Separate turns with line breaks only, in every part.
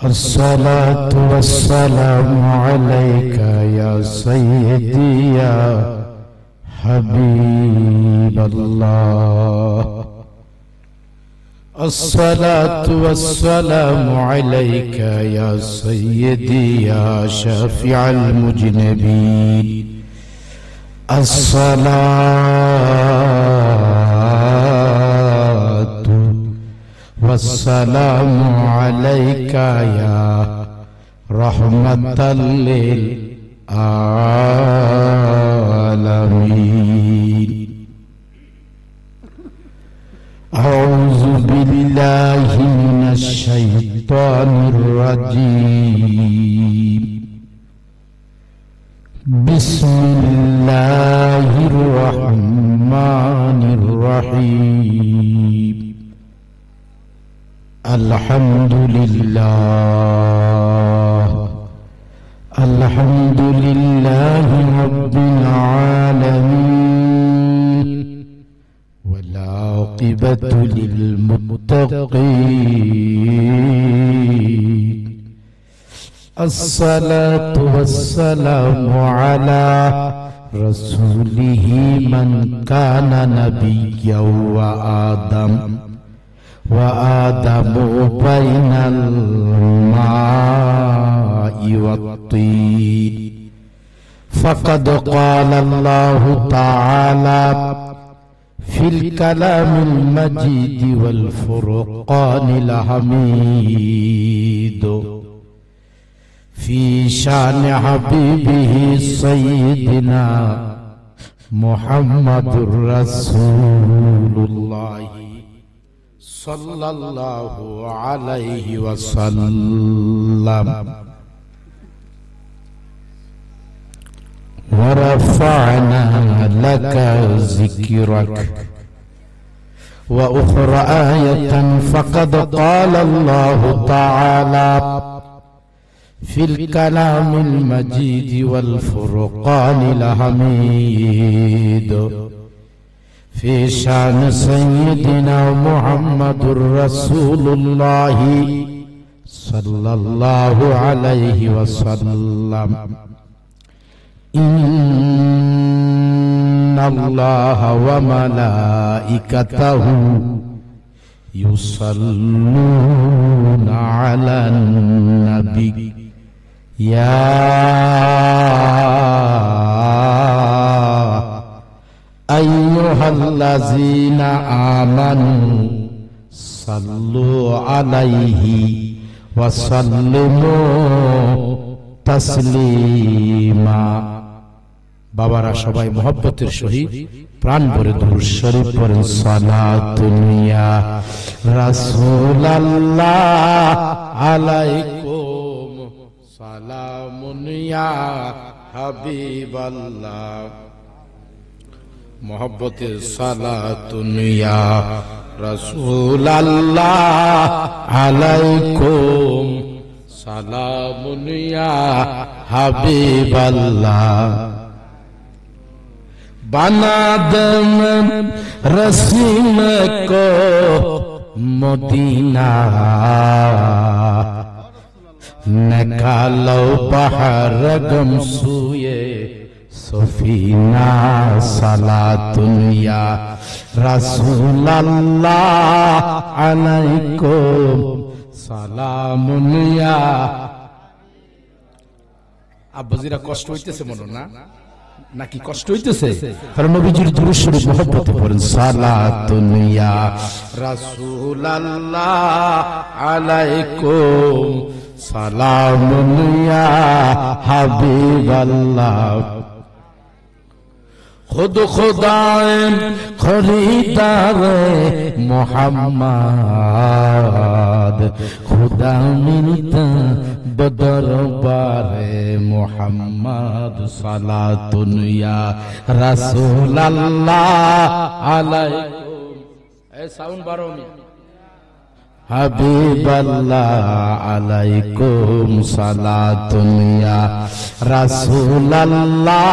الصلاة والسلام عليك يا سيدي يا حبيب الله. الصلاة والسلام عليك يا سيدي يا شافع المذنبين. الصلاة والسلام عليك يا رحمة للعالمين. أعوذ بالله من الشيطان الرجيم. بسم الله الرحمن الرحيم. الحمد لله الحمد لله رب العالمين، والعاقبة للمتقين. الصلاة والسلام على رسوله من كان نبيا وآدم بين الماء والطين. فقد قال الله تعالى في الكلام المجيد والفرقان الحميد في شان حبيبه سيدنا محمد رسول الله صلى الله عليه وسلم. ورفعنا لك ذكرك. وأخرى آية فقد قال الله تعالى في الكلام المجيد والفرقان الحميد في شان سيدنا محمد رسول الله صلى الله عليه وسلم. إن الله وملائكته يصلون على النبي يا أيها الذين آمنوا صلوا عليه وسلموا تسليما. বাবারা সবাই মুহাব্বতের সহিত প্রাণ ভরে দুরূদ শরীফ পড়েন। সালাতুন ইয়া রাসূলুল্লাহ আলাইকুম, সালামুন ইয়া হাবিবাল্লাহ। মুহাব্বতের সালাতুন ইয়া রাসূলুল্লাহ আলাইকুম, সালামুন ইয়া হাবিবাল্লাহ। बना दम रसीम को मदीना, निकालो बहर गम सुए सफीना। सलातुन या रसूलल्लाह अलैकुम, सलामुन या। আব্বাজিরা কষ্ট হইতেছে মনে না নাকি কষ্ট হইতেছে? কারণ নবীজির দুরূদ শরীফ মুহাব্বতে পড়েন। সালাতুন ইয়া রাসূলুল্লাহ আলাইকুম, সালামুন ইয়া হাবিবাল্লাহ। खुद खुदाए खरीदारे मोहम्मद, खुदा मिलता बदरबारे मोहम्मद। सलातुन या रसूलल्लाह अलैकुम। ए साउंड बारो में হাবিবাল্লাহ আলাইকুম সালাতুন ইয়া রাসূলুল্লাহ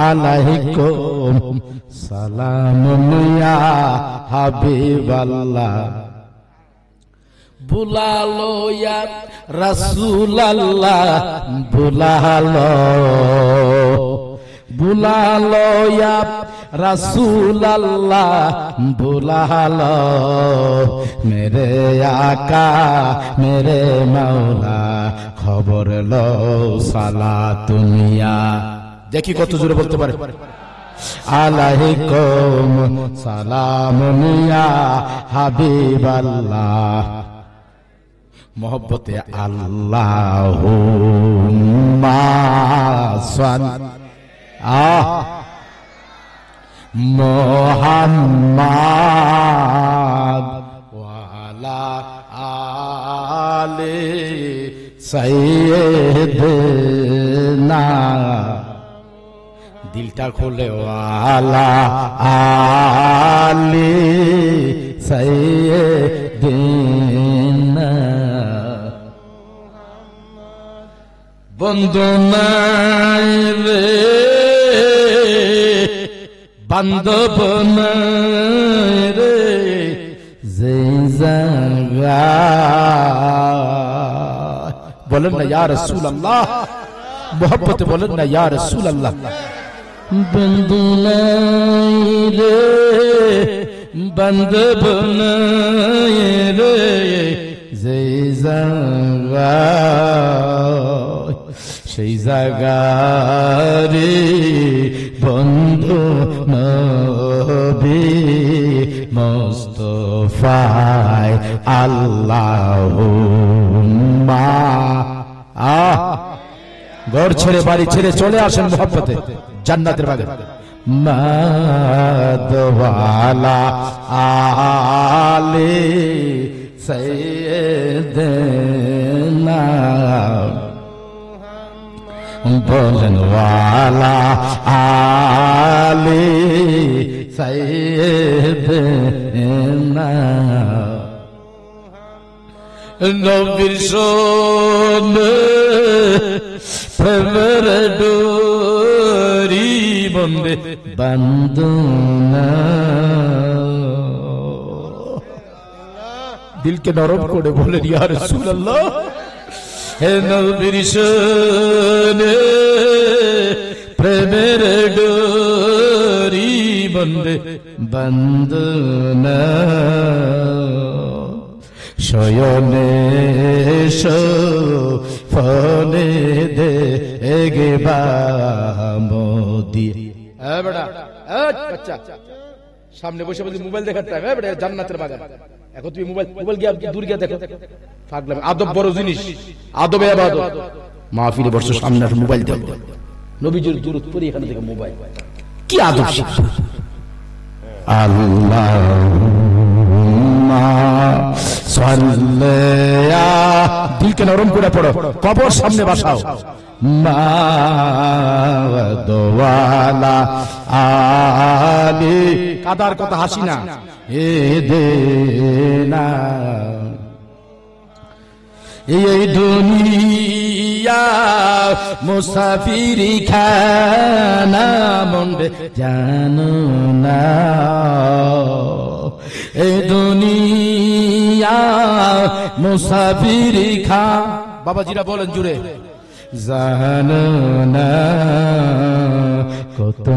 আলাইকুম সালামুন ইয়া হাবিবাল্লাহ। বুলালো ইয়া রাসূলুল্লাহ বুলালো, বুলালো ইয়া রাসূলুল্লাহ বুলালো, মেরে আকা মেরে মাওলা খবর লো সালাতুনিয়া। দেখি কত জোরে বলতে পারে। আলাইকুম সালামুনিয়া হাবিবাল্লাহ, মোহব্বতে আল্লাহুম্মা সাল্লি মুহাম্মাদ ওয়া আলা আলি সাইয়্যিদিনা। দিলটা খোলে ওয়ালা আলি সাইয়্যিদিনা। বন্ধু নাই রে বান্ধব নাই রে যে জায়গা, বলেন না ইয়া রাসূলুল্লাহ, মোহব্বতে বলেন না ইয়া রাসূলুল্লাহ। বন্ধু নাই রে বান্ধব নাই রে যে জায়গা, সেই জায়গারে বন্ধু নবী মুস্তাফায় আল্লাহুম্মা। ঘর ছেড়ে বাড়ি ছেড়ে চলে আসেন মোহব্বতে জান্নাতের বাগে। মাদওয়ালা আলে সাইয়্যিদিনা, বলেন ওয়ালা আলে সাইয়্যিদিনা। নবীর সোনে প্রেমের ডোরি বন্দে বান্ধনা, দিলকে নরম করে বলেন ইয়া রাসূলুল্লাহ। হে নবীর সোনে প্রেমের ডোরি বন্দে বান্ধনা, শয়নে ফলে দে এগে বামদি। বেটা বাচ্চা সামনে বসে বসে মোবাইল দেখার টাইম, বেটা জান্নাতের বাগান। এখন তুমি মোবাইল গিয়ে দূর গিয়ে দেখো, পাগলামি। আদব বড় জিনিস, আদবে ইবাদত। মাহফিলে বসে সামনে মোবাইল দেখো, নবীজির দুরূদ পড়ি, এখানে দেখো মোবাইল। কি আদব শিক্ষা। আল্লাহুম্মা সাল্লি, দিলকে নরম করে পড়ো, কবর সামনে বসাও। মাদওয়ালা আলি, কাদার কথা হাসি না, এ দেনা। এই দুনিয়া মুসাফিরি খানা মন্ডে জানো না, এই দুনিয়া মুসাফিরি খা। বাবাজিরা বলেন জুড়ে, জানো না কত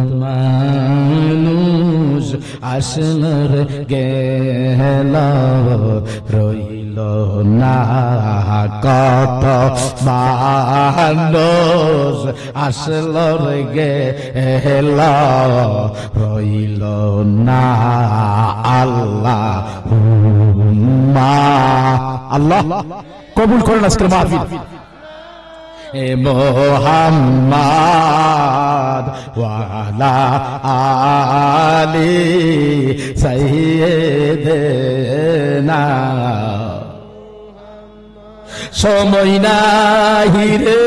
মানুষ আসল গেল রইল না, কত মানুষ আসল গেল রইল না। আল্লাহুম্মা, আল্লাহ কবুল করেন আজকের মাহফিল। এ মুহাম্মদ ওয়া আলা আলি সাইয়্যিদিনা। সময় নাই রে,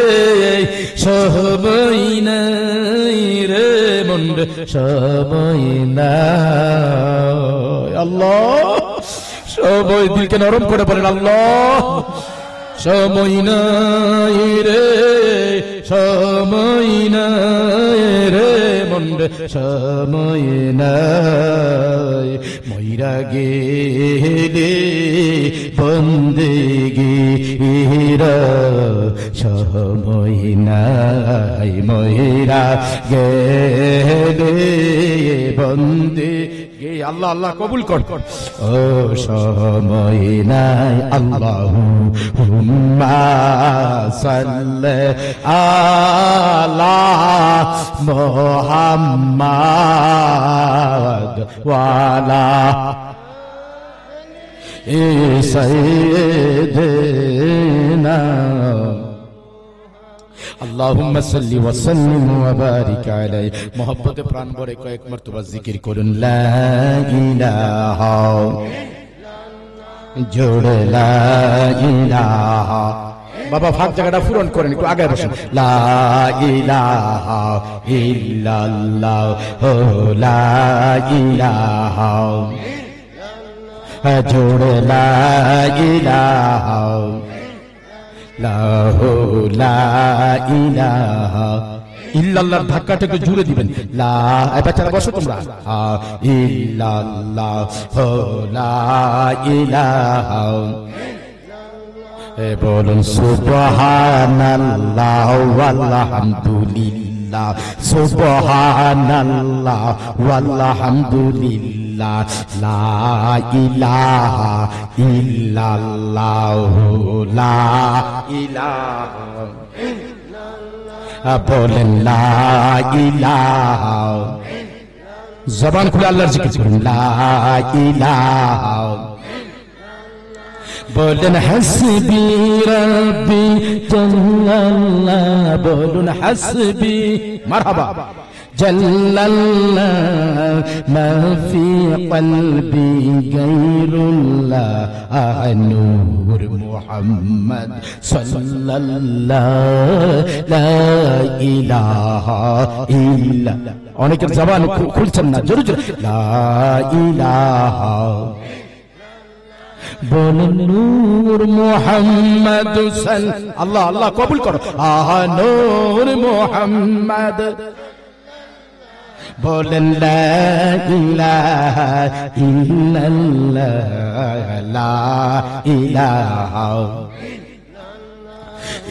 সময় নাই রে মন্ড, সময় নাই। আল্লাহ সময়, দিলকে নরম করে বলেন আল্লাহ। সময় নাই রে, সময় নাই রে মন সময় নাই মইরা গেলে বন্দেগীর সময় নাই মইরা গেলে বন্দে আল্লাহ আল্লাহ কবুল কর ও সময় নাই আল্লাহুম্মা সাল্লি আলা মুহাম্মাদ ওয়া আলা সাইয়্যিদিনা আল্লাহুম্মা সাল্লি ওয়া সাল্লিম ওয়া বারিক আলাইহি মোহব্বতে প্রাণ ভরে কয়েক মর্তবা জিকির করুন লা ইলাহা জোড়ে লা ইলাহা বাবা ফাঁক জায়গাটা পূরণ করেন একটু আগে বসেন লা ইলাহা ইল্লাল্লাহ লা ইলাহা জোড়ে লা ইলাহা লাহু লা ইলাহা ইল্লাল্লাহর ধাক্কাটা একটু জুড়ে দিবেন লা বাচ্চারা বসো তোমরা ইল্লাল্লাহ লা ইলাহা বলুন সুবহানাল্লাহ ওয়ালহামদুলিল্লাহ সুবহানাল্লাহ ওয়ালহামদুলিল্লাহ লা ইলাহা ইল্লাল্লাহ লা ইলাহা বলেন লা ইলাহা জবান খুলে আল্লাহর জিকির করুন লা ইলাহা বলুন হাসবি রব্বি জাল্লাল্লাহ বলুন হাসবি মারহাবা জাল্লাল্লাহ মা ফি কলবি গায়রুল্লাহ নূর মুহাম্মদ সাল্লাল্লাহু লা ইলাহা ইল্লা অনেকের জবান খুলছেন না জোরে জোরে লা ইলাহা বলুন নূর মুহাম্মদ আল্লাহ আল্লাহ কবুল করো নূর মুহাম্মদ বলেন লা ইলাহা ইল্লাল্লাহ লা ইলাহা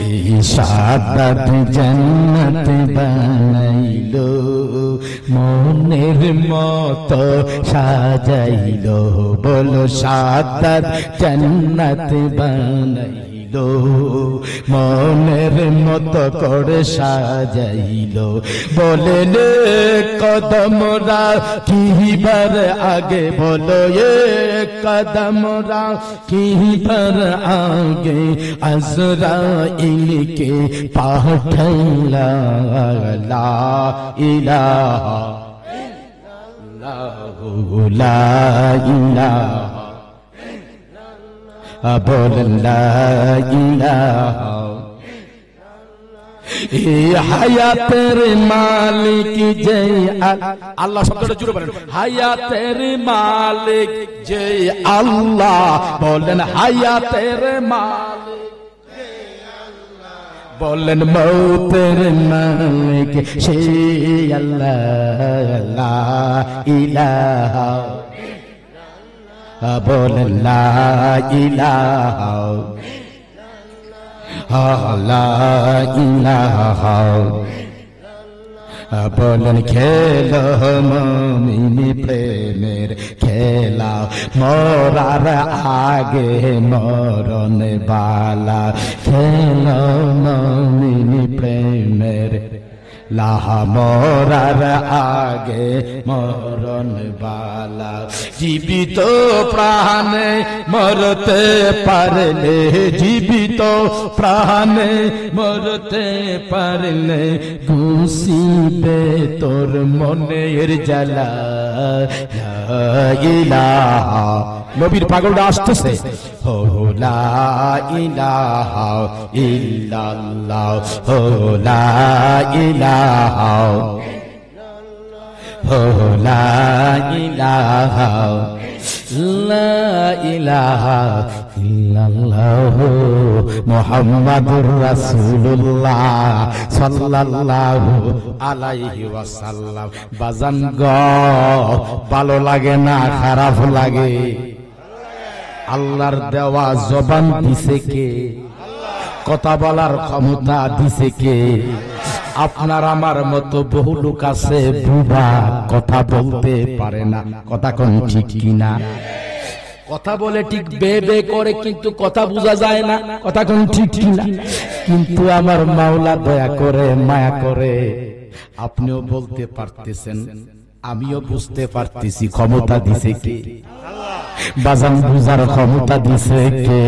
ইশাদাত জান্নাত বানাইলো মনের মতো সাজাইলো বলো সাদাত জান্নাত বানাইলো মনের মতো করে সাজাইলো বলেন কদমরা কিবার আগে বলো কদমরা কিবার আগে আজরাইলকে পাঠাইলা লা ইলাহা লা ইলাহা বলেন লা ইলাহা হায়াতের মালিক যে আল্লাহ শব্দটা জুড়ে বলেন হায়াতের মালিক যে আল্লাহ বলেন হায়াতের মালিক বলেন মৌতের মালিক সে আল্লাহ লা ইলাহা বলেন লা ইলাহা লা ইলাহা বলেন খেলো মুমিনি প্রেমের খেলা মরার আগে মরণ বালা খেলো মুমিনি প্রেমের লাহা মরার আগে মরণ বালা জীবিত প্রাণে মরতে পারলে জীবিত প্রাণে মরতে পারলে গুছিবে তোর মনের জ্বালা লা ইলাহা নবীর পাগলটা আসতেছে হো লা ইলাহা ইল্লাল্লাহ হো লা ইলাহা হো লা ইলাহা লা ইলাহা
ইল্লাল্লাহু মুহাম্মাদুর রাসূলুল্লাহ সাল্লাল্লাহু আলাইহি ওয়াসাল্লাম। বাজান গো, ভালো লাগে না খারাপ লাগে? আল্লাহর দেওয়া জবান দিছে কে? কথা বলার ক্ষমতা দিছে কে? আপনার আমার মতো বহু লোক আছে বুবা, কথা বলতে পারে না। কথা কোন ঠিক কিনা? কথা বলে ঠিক বে বে করে, কিন্তু কথা বোঝা যায় না। কথা কোন ঠিক কিনা? কিন্তু আমার মাওলা দয়া করে, মায়া করে, আপনিও বলতে পারতেছেন, আমিও বুঝতে পারতেছি। ক্ষমতা দিছে কে? বাজান বুঝার ক্ষমতা দিছে কে?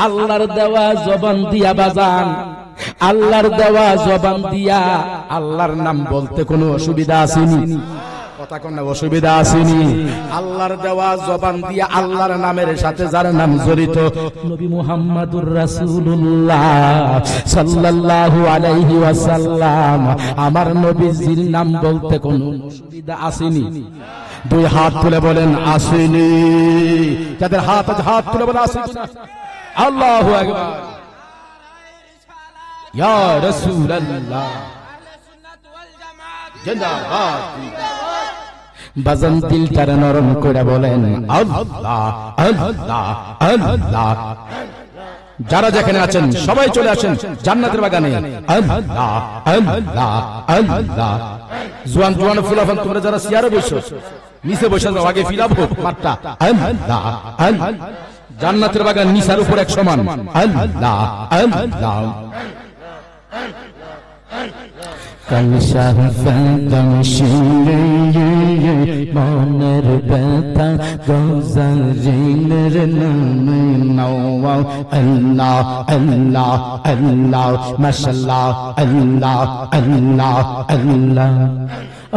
আল্লাহর দেওয়া জবান দিয়া বাজান, আল্লাহর দেওয়া জবান দিয়া আল্লাহর নাম বলতে কোনো অসুবিধা আসেনি? কথা কোন অসুবিধা আসেনি? আল্লাহর দেওয়া জবান দিয়া আল্লাহর নামের সাথে যার নাম জড়িত, নবী মুহাম্মাদুর রাসূলুল্লাহ সাল্লাল্লাহু আলাইহি ওয়াসাল্লাম, আমার নবীজির নাম বলতে কোনো অসুবিধা আসেনি? দুই হাত তুলে বলেন আসেনি। যাদের হাত আছে হাত তুলে বলেন আসেনি। আল্লাহু আকবার। ইয়া রাসূলুল্লাহ জিন্দাবাদ। বাজান দিলটারে নরম করে বলেন আল্লাহ আল্লাহ আল্লাহ। যারা যেখানে আছেন সবাই চলে আসেন জান্নাতের বাগানে। আল্লাহ আল্লাহ আল্লাহ। জোয়ান জোয়ান ফুলাফান, তোমরা যারা চেয়ারে বসো নিচে বসে যাও, আগে ফিলাবো মাঠটা। আল্লাহ আল্লাহ। জান্নাতের বাগান নিচার উপর এক সমান। আল্লাহ আল্লাহ। কলসা মনের ব্যথা গজারিনের নামে নওয়া। আল্লাহ আল্লাহ আল্লাহ মাশাআল্লাহ আল্লাহ আল্লাহ আল্লাহ।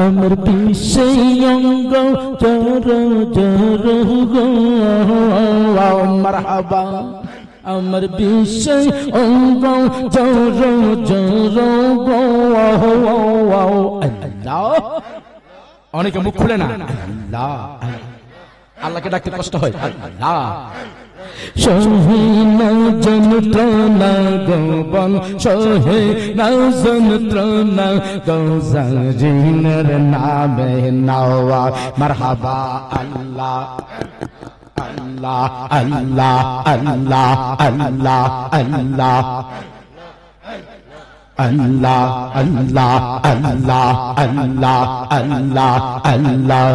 আমার পিছে অঙ্গ জর জর গো মারহাবা। আমার বিষয় অঙ্গ জর জর গো আল্লাহ। অনেকে মুখ খুলে না আল্লাহ। আল্লাহকে ডাকতে কষ্ট হয় আল্লাহ। সহে না যন্ত্রণা গবন, সহে না যন্ত্রণা গজারিনের নামে নওয়া। মারহাবা আল্লাহ আল্লাহ আল্লাহ আল্লাহ আল্লাহ আল্লাহ আল্লাহ আল্লাহ আল্লাহ আল্লাহ আল্লাহ আল্লাহ।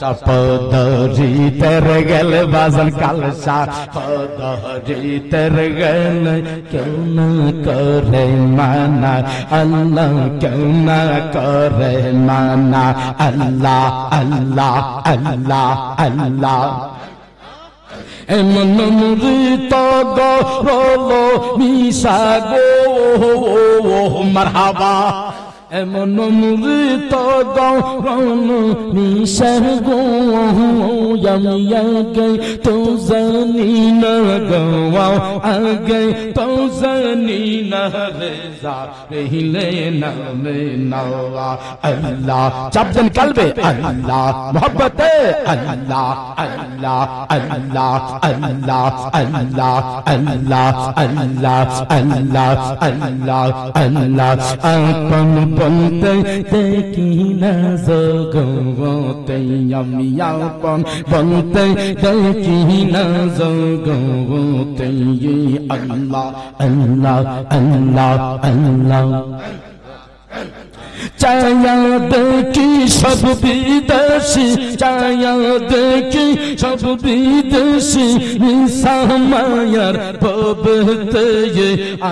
সপদরি তের গেল বাজান কালসা, পদরি তের গেল কেউ না করে মানা। আল্লাহ কেউ না করে মানা। আল্লাহ আল্লাহ আল্লাহ আল্লাহ। এমন মৃত গরল মিশা গো মারহাবা। এমন মৃত গরল মিশা গো আমি আগে তো জানি না গো, আগে তো জানি না রেজা রহিলে নামে নওয়া। আল্লাহ চাপদেন কালবে আল্লাহ মোহব্বতে আল্লাহ আল্লাহ আল্লাহ আল্লাহ আল্লাহ আল্লাহ আল্লাহ আল্লাহ আল্লাহ আল্লাহ। আপন বলতে দেখি না জগতে, আমি আপন বলতে দেখি না জগতে। আল্লাহ আল্লাহ আল্লাহ আল্লাহ। চায়া দেখি সব বিদেশি, চায়া দেখি সব বিদেশি নিশা মায়ার ভবতে।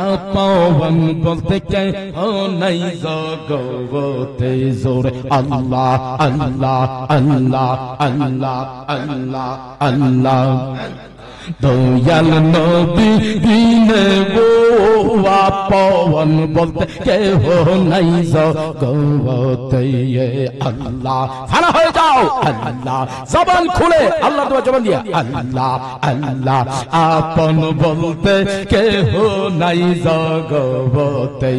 আপন বলতে কে ও নাই জগতে জোরে। আল্লাহ আল্লাহ আল্লাহ আল্লাহ আল্লাহ আল্লাহ। দয়াল নবী বিনে গো আপন বলতে কেহ নাই জগতে। আল্লাহ ফানা হয়ে যাও আল্লাহ। জবান খুলে আল্লাহ তোমার জবান দিয়া আল্লাহ আল্লাহ। আপন বলতে কেহ নাই জগতে।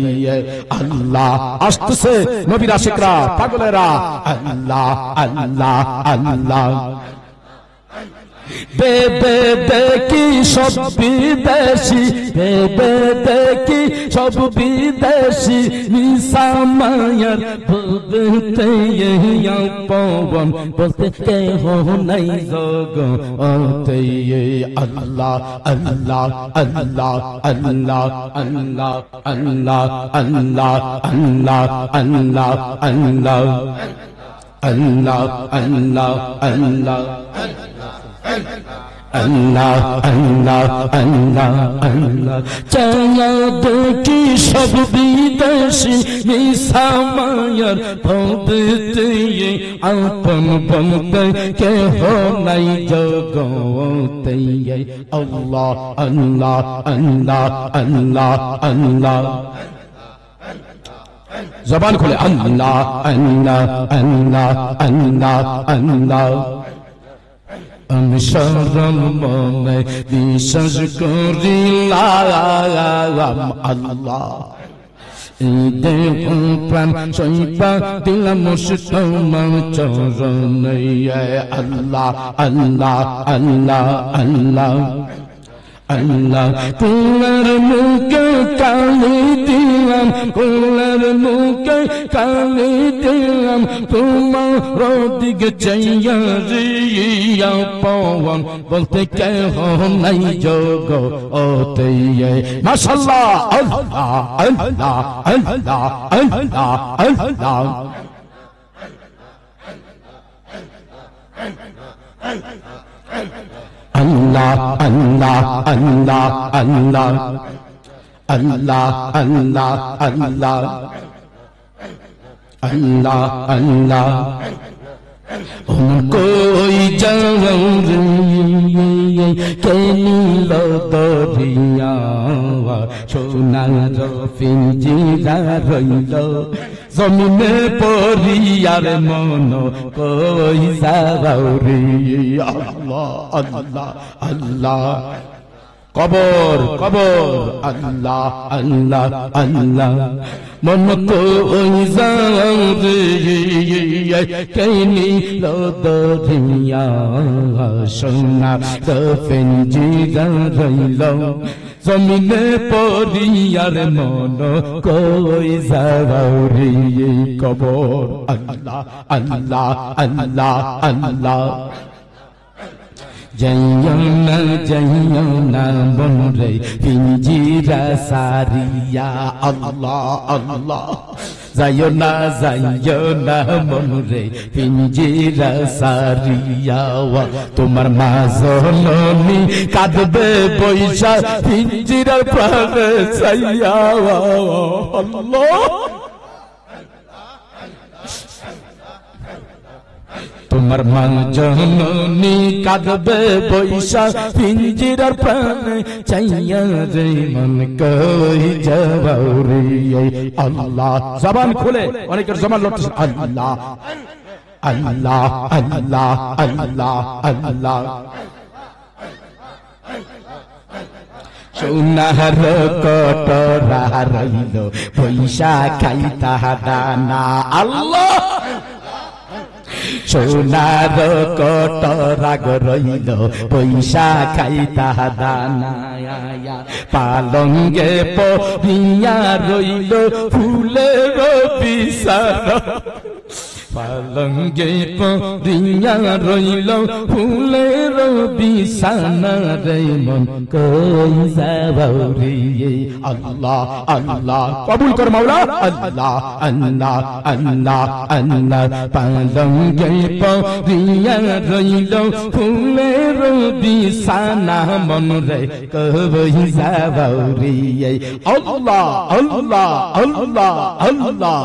আল্লাহ আসতেছে নবীর আশিকরা পাগলেরা। আল্লাহ আল্লাহ আল্লাহ। বেবে দেখি সব বিদেশি, বেবে দেখি সব বিদেশি, নিশা মায়ার বলতে পবন বলতে কেহ নাই জগতে। আল্লাহ আল্লাহ আল্লাহ আল্লাহ আল্লাহ আল্লাহ আল্লাহ আল্লাহ আল্লাহ আল্লাহ আল্লাহ আল্লাহ আল্লাহ আল্লাহ আল্লাহ আল্লাহ আল্লাহ। চায়া দেখি সব বিদেশি, নিশা মায়ার ভবতে আপন বলতে কেহ নাই জগতে। আল্লাহ আল্লাহ আল্লাহ আল্লাহ আল্লাহ। জবান খুলে আল্লাহ আল্লাহ আল্লাহ আল্লাহ আল্লাহ। আমি শরম মনে বিশ্বাস করিলাম আল্লাহ, এই দেহ প্রাণ সইবা দিলাম তোমার চরণে। আল্লাহ আল্লাহ আল্লাহ আল্লাহ আল্লাহ। তোমার মুখে কালি দিলাম, তোমার মুখে কালি দিলাম, তোমার দিকে চাইয়া রিয়া পবন বলতে কেহ নাই জগতে। মাশাআল্লাহ আল্লাহ আল্লাহ আল্লাহ আল্লাহ আল্লাহ। আল্লাহ আল্লাহ আল্লাহ আল্লাহ আল্লাহ আল্লাহ আল্লাহ আল্লাহ আল্লাহ। কোই যাও কে নীল দরিয়া, সোনার পিঞ্জিরা রইল জমিনে পরিয়ার মন কই যাও রে। আল্লাহ আল্লাহ আল্লাহ। কবর কবর আল্লাহ আল্লাহ আল্লাহ। মন কই যাও রে কে নীল দরিয়া, সোনার পিঞ্জিরা রইল জমিনে পরিয়ার মন কই যাও রে। কবর আল্লাহ আল্লাহ আল্লাহ আল্লাহ। যাইও না বনরে পিঞ্জিরা সারিয়া, আল্লাহ আল্লাহ। যাইও না মনরে পিঞ্জিরা সারিয়া, তোমার মা জননী কাঁদবে বৈশা পিঞ্জিরার প্রাণে চাইয়া। আল্লাহ তোমার মা জননী কাঁদবে বৈশা পিঞ্জিরার প্রাণে চাইয়া রে মন কই যাও রে। আল্লাহ জবান খুলে, অনেকের জবান লড়তেছে। আল্লাহ আল্লাহ আল্লাহ আল্লাহ আল্লাহ। সোনার কটরা রইল পয়সা খাইতা দানা, আল্লাহ। সোনার কটরা রইল পয়সা খাইতা দানা, পালঙ্গে পড়িয়া রইল ফুলের বিছানা, পালঙ্গে পড়িয়া রইল ফুলের বিছানা রে মন কই যাও রে। আল্লাহ আল্লাহ। কবুল কর মাওলা। আল্লাহ আল্লাহ আল্লাহ আল্লাহ। পালঙ্গে পড়িয়া রইল ফুলের বিছানা মন রে কই যাও রে। আল্লাহ আল্লাহ আল্লাহ আল্লাহ।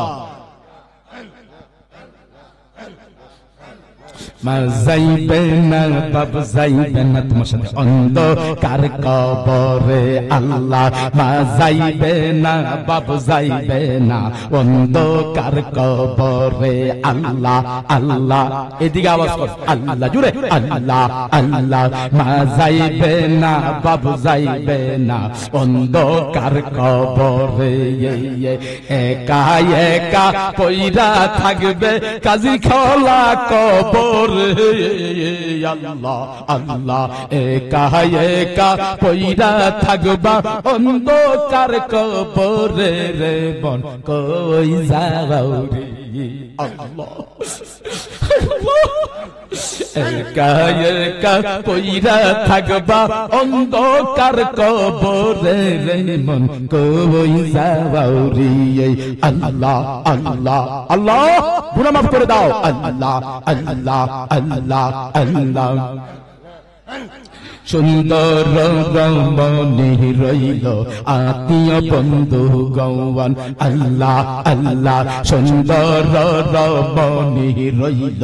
মা যাইবে না বাপ যাইবে না তোমার সাথে অন্ধকার কবরে, আল্লাহ। মা যাইবে না বাপ যাইবে না অন্ধকার কবরে, আল্লাহ আল্লাহ। এদিকে আওয়াজ কর, আল্লাহ জুড়ে। আল্লাহ আল্লাহ। মা যাইবে না বাপ যাইবে না অন্ধকার কবরে, একা একা পইরা থাকবে কাজী খোলা কবর কবরে আল্লাহ আল্লাহ একা একা পইরা থাকবা অন্ধকার কবরে রে বন কই যাও রে আল্লাহ একা একা পইরা থাকবা অন্ধকার কবরে রে মন কই যাও রে আল্লাহ আল্লাহ আল্লাহ গুনাহ মাফ করে দাও আল্লাহ আল্লাহ আল্লাহ আল্লাহ সুন্দর রমণী রইল আত্মীয় বন্ধু গৌবান আল্লাহ আল্লাহ সুন্দর রমণী রইল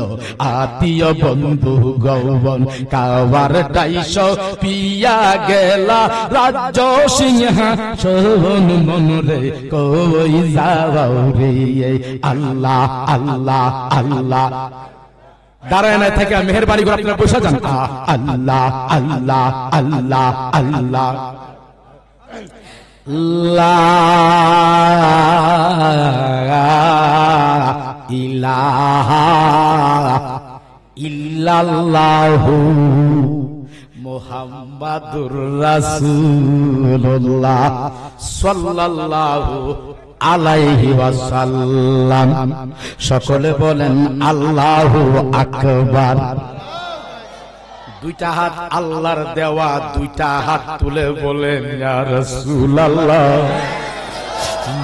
আত্মীয় বন্ধু গৌবন কাবার টাইশ পিয়া গেলা রাজ্য সিংহা সোহন মনরে কই যাও রে আল্লাহ আল্লাহ আল্লাহ দাঁড়ায় না থেকে মেহেরবানি করে আপনারা বসে যান আল্লাহ আল্লাহ আল্লাহ আল্লাহ লা ইলাহা ইল্লাল্লাহু মুহাম্মাদুর রাসূলুল্লাহ সাল্লাল্লাহু আলাইহি ওয়াসাল্লাম সকলে বলেন আল্লাহু আকবার দুইটা হাত আল্লাহর দেওয়া দুইটা হাত তুলে বলেন ইয়া রাসূলুল্লাহ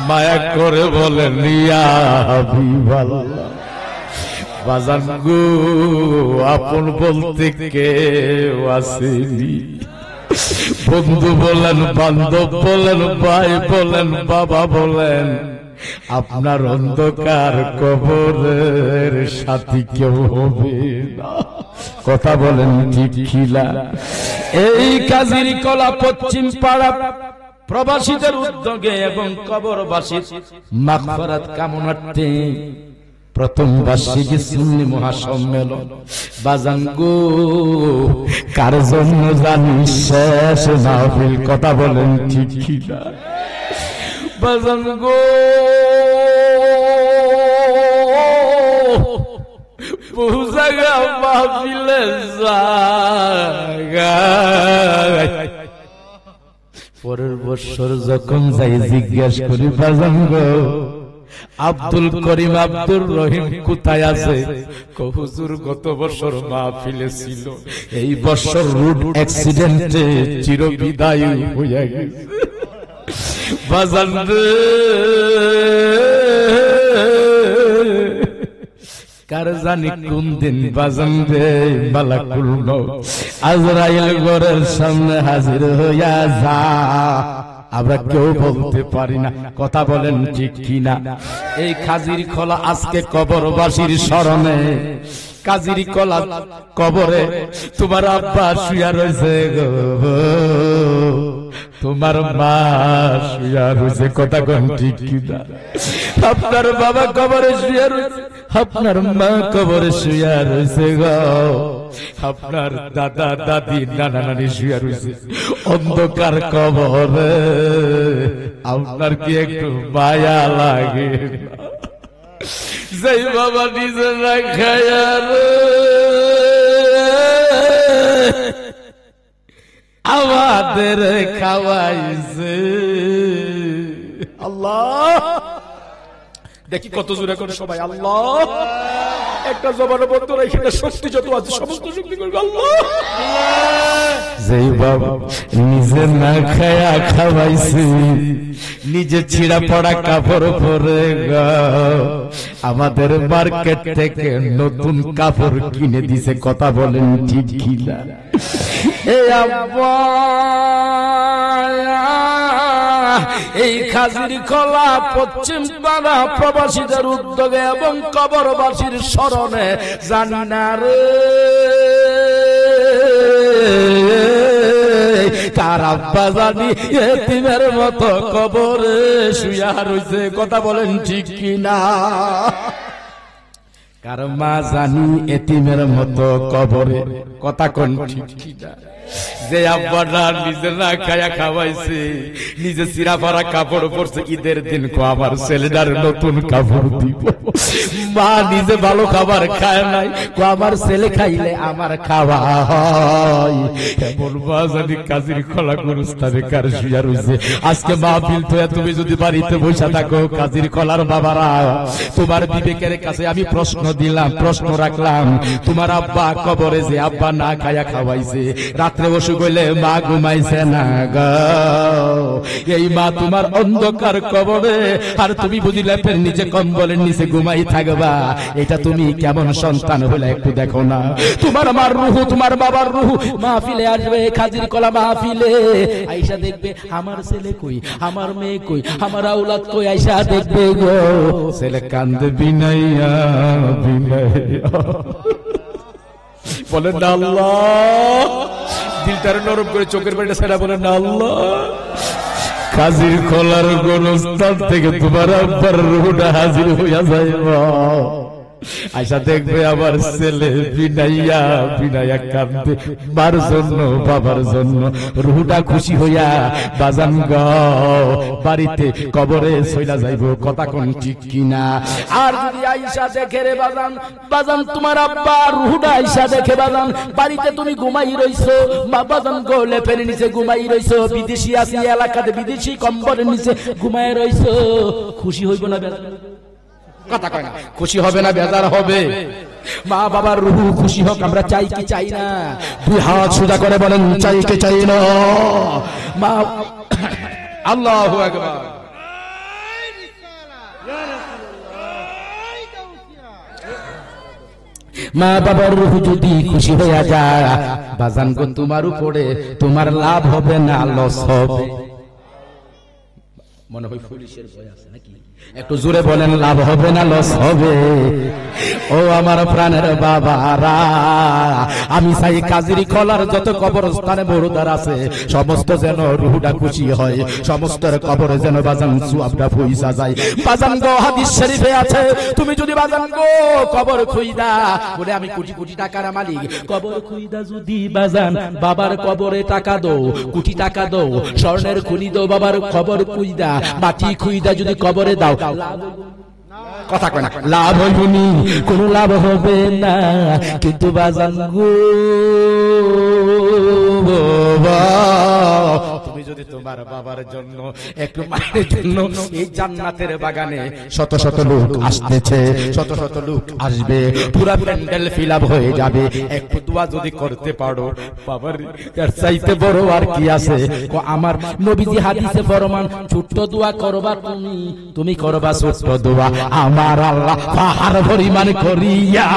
মায়া করে বলেন ইয়া হাবিবাল্লাহ বাজান গো আপন বলতে কেউ আসেনি বন্ধু বলেন বান্ধব বলেন ভাই বলেন বাবা বলেন আপনার অন্ধকার কবরের সাথী কেউ হবে না কথা বলেন ঠিক কিনা এই কাজির কলা পশ্চিম পাড়া প্রবাসীদের উদ্যোগে এবং কবরবাসীর মাগফিরাত কামনার্থে প্রথম বার্ষিক সুন্নি মহাসম্মেলন বাজান গো কার জন্য জানি শেষ মাহফিল কথা বলেন ঠিক কিনা বাজান গো বহু জায়গা মাহফিলে জায়গায় পরের বছর যখন যাই জিজ্ঞেস করি বাজান গো আব্দুল করিম আব্দুর রহিম কোথায় আছে হুজুর গত বছর মাহফিলে ছিল এই বছর রোড অ্যাক্সিডেন্টে চিরবিদায় হয়ে গেছে বাজান রে কার জানি কোন দিন বাজান রে মালাকুল মউত আজরাইল ঘরের সামনে হাজির হইয়া যা আমরা কেউ বলতে পারি না কথা বলেন ঠিক কিনা এই খাজির খোলা আজকে কবরবাসীর স্মরণে কাজির কলা কবরে তোমার আব্বা শুয়া রয়েছে গো তোমার মা শুয়া রয়েছে কথা কোন ঠিক কিনা আপনার বাবা কবরে শুয়া রয়েছে আপনার মা কবরে শুয়া রয়েছে গো আপনার দাদা দাদি নানা নানি শুয়া রয়েছে অন্ধকার কবরে আপনার কি একটু মায়া লাগে যেই বাবা নিজে না খায়া আমাদের খাওয়াইছে আল্লাহ দেখি কত জোরে করে সবাই আল্লাহ একটা জবানে বন্ধ রেখে শক্তি যত আছে সমস্ত শক্তি করবে আল্লাহ যেই বাবা নিজে না খায়া খাওয়াইছে নিজে ছিঁড়া পড়া কাপড় পরে আমাদের মার্কেট থেকে নতুন কাপড় কিনে দিছে কথা বলেন ঠিক কিনা এই খাজির খোলা পশ্চিম পাড়া প্রবাসীদের উদ্যোগে এবং কবরবাসীর স্মরণে জানি না রে কার আব্বা জানি এতিমের মতো কবরে শুয়া রইছে কথা বলেন ঠিক কিনা কার মা জানি এতিমের মতো কবরে কথা কোন ঠিক কিনা যে আব্বাটা নিজে না খায়া খাওয়াইছে, নিজে চিরা পরা কাপড় পরছে, ঈদের দিন কো আমার ছেলেটার নতুন কাপড় দিব। মা নিজে ভালো খাবার খায় নাই, কো আমার ছেলে খাইলে আমার খাওয়া হয়। এমন মা জানি কাজীর খোলা গুরুস্থানে কার শুয়া রইছে। আজকে মাহফিল তো তুমি যদি বাড়িতে বসে থাকো, কাজীর খোলার বাবারা, তোমার বিবেকের কাছে আমি প্রশ্ন দিলাম, প্রশ্ন রাখলাম, তোমার আব্বা কবরে যে আব্বা না খায়া খাওয়াইছে, রাত্রে বসে গেলে মা ঘুমাইছে না গো, এই মা তোমার অন্ধকার কবরে, আর তুমি বুঝি লেপের নিচে কম্বলের নিচে ঘুমাই থাকবা। এটা তুমি কেমন সন্তান হলে একটু দেখো না। তোমার মার রুহু, তোমার বাবার রুহু মাহফিলে আসবে, কাজীর কলা মাহফিলে আইসা দেখবে আমার ছেলে কই, আমার মেয়ে কই, আমার আওলাদ কই, আইসা দেখবে গো ছেলে কান্দে বিনাইয়া বিনাইয়া। বলেন না আল্লাহ, দিলটারে নরম করে চোখের পানিটা ছেড়া, বলেন না আল্লাহ। কাজীর খোলার গোরস্থান থেকে তোমার আব্বার রুহটা হাজির হইয়া যাইব, আইসা দেখবে আমার ছেলে বিনাইয়া বিনাইয়া কান্দে, মার জন্য বাবার জন্য। রুহটা খুশি হইয়া বাজান গো বাড়িতে কবরে চইলা যাইব, কথা কোন ঠিক কিনা? আর যদি আইসা দেখে রে বাজান, বাজান তোমার আব্বা রুহটা আইসা দেখে বাজান বাড়িতে তুমি ঘুমাই রইছো, মা বাজান গো লেপের নিচে ঘুমাই রইছো, বিদেশি আসি এলাকাতে বিদেশি কম্বলের নিচে ঘুমাই রইছো, খুশি হইব না বেজান? কথা কয় না, খুশি হবে না বেজার হবে? মা বাবার রুহু খুশি হোক, আমরা চাই কি চাই না? দুই হাত সোজা করে বলেন চাই কি চাই না? মা আল্লাহু আকবার। মা বাবার রুহু যদি খুশি হয়ে যায় বাজান গো, তোমার উপরে তোমার লাভ হবে না লস হবে? মনে হয় পুলিশের ভয় আছে নাকি? একটু জোরে বলেন, লাভ হবে না লস হবে? ও আমার প্রাণের বাবারা, আমি চাই কাজীর খোলার যত কবরস্থানে বড়দার আছে সমস্ত যেন রুহটা খুশি হয়, সমস্তের কবরে যেন বাজান সুয়াবটা পয়সা যায়। বাজান গো হাদিস শরীফে আছে, তুমি যদি বাজান গো কবর খুইদা বলে আমি কোটি কোটি টাকার মালিক, কবর খুইদা যদি বাজান বাবার কবরে টাকা দাও, কোটি টাকা দাও, স্বর্ণের খুনি দাও, বাবার কবর খুইদা মাটি খুইদা যদি কবরে দাও, কথা কয় না, লাভ হইবনি, কোন লাভ হবে না। কিন্তু বাজান গো তুমি যদি তোমার বাবার জন্য একটু মায়ের জন্য এই জান্নাতের বাগানে শত শত লোক আসতেছে, শত শত লোক আসবে, পুরা প্যান্ডেল ফিল আপ হয়ে যাবে, একটু দোয়া যদি করতে পারো, বাবার এর চাইতে বড় আর কি আছে? আমার নবীজি হাদিসে ফরমান, ছোট্ট দোয়া করবা তুমি, তুমি করবা ছোট্ট দোয়া, আমার আল্লাহ পাহাড় পরিমাণ করিয়া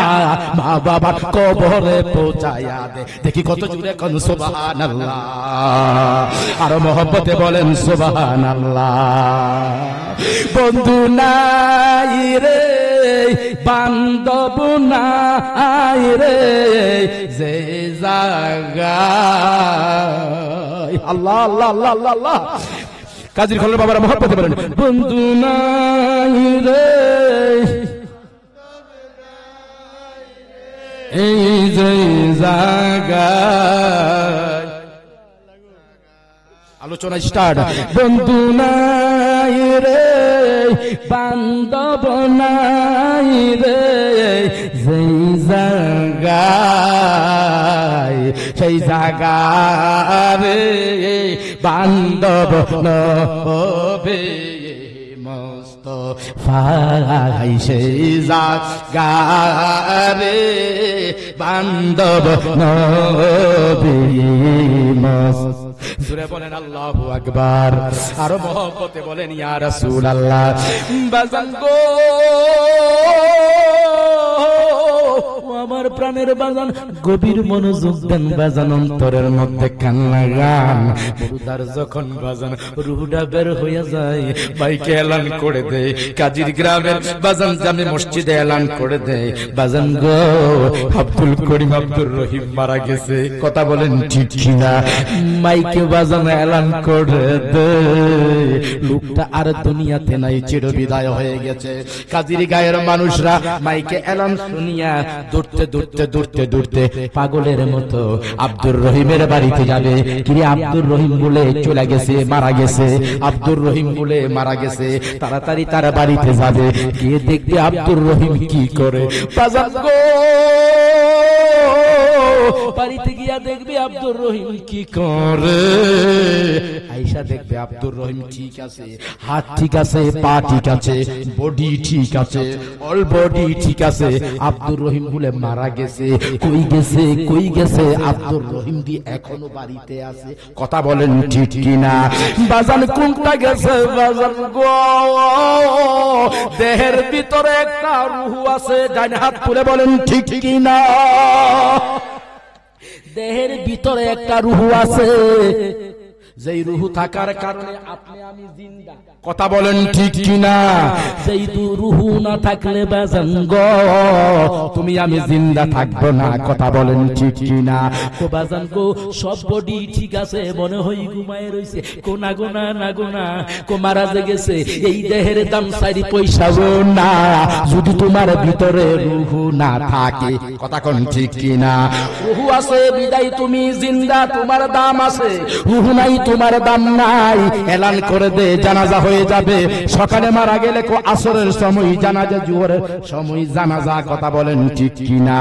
মা বাবার কবরে পৌঁছায়া দে। দেখি কত জোরে কোন সুবহানাল্লাহ, আর মহব্বতে বলেন সুবহানাল্লাহ। বন্ধু নাই রে, বান্ধব নাই রে, যে জায়গায় আল্লাহ আল্লাহ আল্লাহ আল্লাহ আল্লাহ। কাজীর খোলার বাবারা মহব্বতে বলেন, বন্ধু নাই রে, এই যে জায়গায়, আলোচনা স্টার্ট। বন্ধু নাই রে, বান্ধব নাই রে, যেই জায়গায় সেই জায়গায় বান্ধব নবে মুস্তাফা, সেই জায়গায় বান্ধব নবে মুস্তাফা। জোরে বলেন আল্লাহু আকবার, আরো মহব্বতে বলেন ইয়া রাসূলুল্লাহ। বাজান গো আমার প্রাণের বাজান, গভীর মনোযোগ দেন বাজান, অন্তরের মধ্যে কান লাগান। মুর্দার যখন বাজান রুহটা বের হয়ে যায়, মাইকে এলান করে দেয়, কাজীর গ্রামের বাজান জামে মসজিদে এলান করে দেয়, বাজান গো আব্দুল করিম আব্দুর রহিম মারা গেছে, কথা বলেন ঠিক কিনা? মাইকে বাজান এলান করে দেয়, লোকটা আর দুনিয়াতে নাই, চির বিদায় হয়ে গেছে। কাজীর গায়ের মানুষরা মাইকে এলান শুনিয়া দৌড়তে দৌড়তে পাগলের মতো আব্দুর রহিমের বাড়িতে যাবে। কিরে আব্দুর রহিম বলে চলে গেছে, মারা গেছে, আব্দুর রহিম বলে মারা গেছে। তাড়াতাড়ি তার বাড়িতে যাবে, গিয়ে দেখবে আব্দুর রহিম কি করে। বাজার গো, বাড়িতে গিয়া দেখবে আব্দুর রহিম কি করে। আয়েশা দেখবে আব্দুর রহিম ঠিক আছে, হাত ঠিক আছে, পা ঠিক আছে, বডি ঠিক আছে, অল বডি ঠিক আছে। আব্দুর রহিম বলে মারা গেছে। কই গেছে আব্দুর রহিম দি এখনো বাড়িতে আছে। কথা বলেন ঠিক কিনা? বাজান কোনটা গেছে? বাজান গো, দেহের ভিতরে একটা রূহ আছে। ডান হাত তুলে বলেন ঠিক কিনা? দেহের ভিতরে একটা রূহ আছে, যেই রূহ থাকার কারণে আপনি আমি জিন্দা। কথা বলেন ঠিক কিনা? যেই রূহ না থাকলে বাজান গো তুমি আমি জিন্দা থাকবো না। কথা বলেন ঠিক কিনা? তো বাজান গো সব বডি ঠিক আছে, মনে হয় ঘুমায় রইছে। কোনা গোনা না গোনা কো মারা গেছে। এই দেহের দাম 4 পয়সা না যদি তোমার ভিতরে রূহ না থাকে। কথা কোন ঠিক কিনা? রূহ আছে বিদায় তুমি জিন্দা, তোমার দাম আছে। রূহ নাই, তোমার দাম নাই। এলান করে দে জানাজা হয়ে যাবে। সকালে মারা গেলে কো আসরের সময় জানাজা, জোহরের সময় জানাজা। কথা বলেন ঠিক কিনা?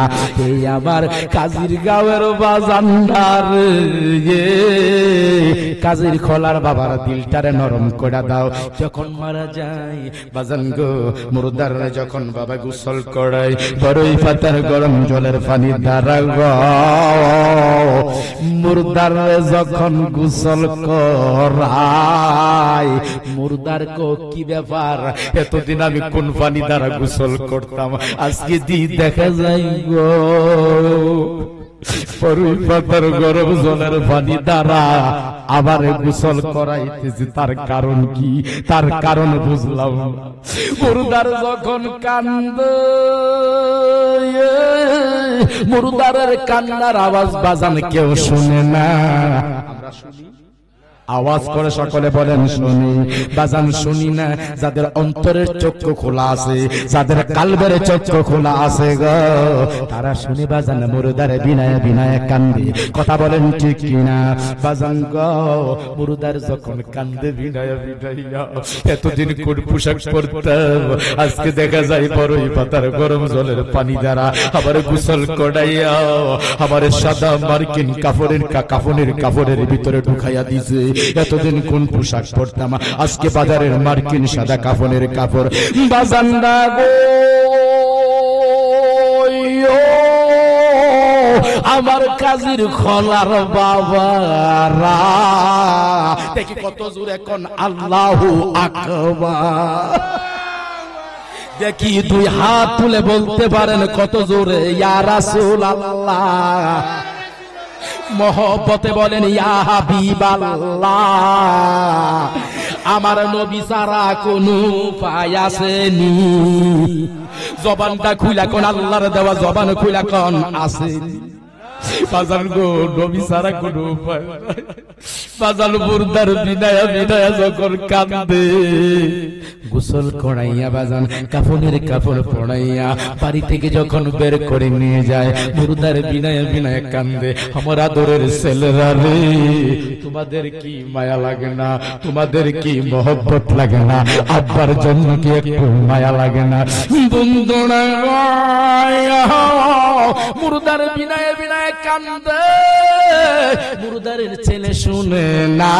এই আবার কাজীর গাঁয়ের বাজানদার, কাজীর খোলার বাবার দিলটারে নরম করে দাও। যখন মারা যায় বাজান গো, মুর্দার যখন বাবা গোসল করায়, বড়ই পাতার গরম জলের পানি দ্বারা গো মুর্দার যখন গোসল করায়, মুর্দার কো কি ব্যাপার, এতদিন আমি কোন পানি দ্বারা গোসল করতাম, আজকে দি দেখা যায় গো বড়ই পাতার গরম জলের পানি দ্বারা আবার গোসল করাইতেছি। তার কারণ কি? তার কারণ বুঝলাম। মুর্দার যখন কান্দে, মুর্দারের কান্নার আওয়াজ বাজান কেউ শুনে না। আমরা শুনি, আওয়াজ করে সকলে বলেন শুনি। বাজান শুনি না। যাদের অন্তরের চক্ষু খোলা আছে, যাদের কালবের চক্ষু খোলা আছে গো, তারা শুনে বাজান মুর্দারে বিনায় বিনায় কান্দে। কথা বলেন ঠিক কিনা? বাজান গো মুর্দার যখন কান্দে বিনায় বিনাইয়া, এতদিন কোন পোশাক পরতাম, আজকে দেখা যায় বড়ই পাতার গরম জলের পানি দ্বারা আবার গোসল করাইয়া আমার সাদা মার্কিন কাফনের ভিতরে ঢুকাইয়া দিছে। এতদিন কোন পোশাক পরতাম, আজকে বাজারের মার্কিন সাদা কাফনের কাপড়। বাজানরা গো আমার কাজীর খলার বাবারা, দেখি কত জোরে কোন আল্লাহু আকবার। দেখি 2 হাত তুলে বলতে পারেন কত জোরে ইয়া রাসূলুল্লাহ। মহব্বতে বলেন ইয়া হাবিবাল্লাহ। আমার নবী সারা কোন উপায় আসেনি। জবানটা খুইলা কোন আল্লাহর দেওয়া জবান খুইলা কোন আসেনি। বাজান গো নবী সারা কোন উপায় নাই। বাজান মুর্দার বিনায়া বিনায়া যখন কান্দে, গোসল করাইয়া বাজান কাফনের কাপড় পরাইয়া বাড়ি থেকে যখন বের করে নিয়ে যায়, মুর্দার বিনায়া বিনায়া কান্দে। আমার আদরের ছেলেরা রে, তোমাদের কি মায়া লাগে না? তোমাদের কি মহব্বত লাগে না? আব্বার জন্য কি একটু মায়া লাগে না? বন্ধুরা মুর্দার বিনায়া বিনায়া কান্দে। মুর্দারের ছেলে শুনে না,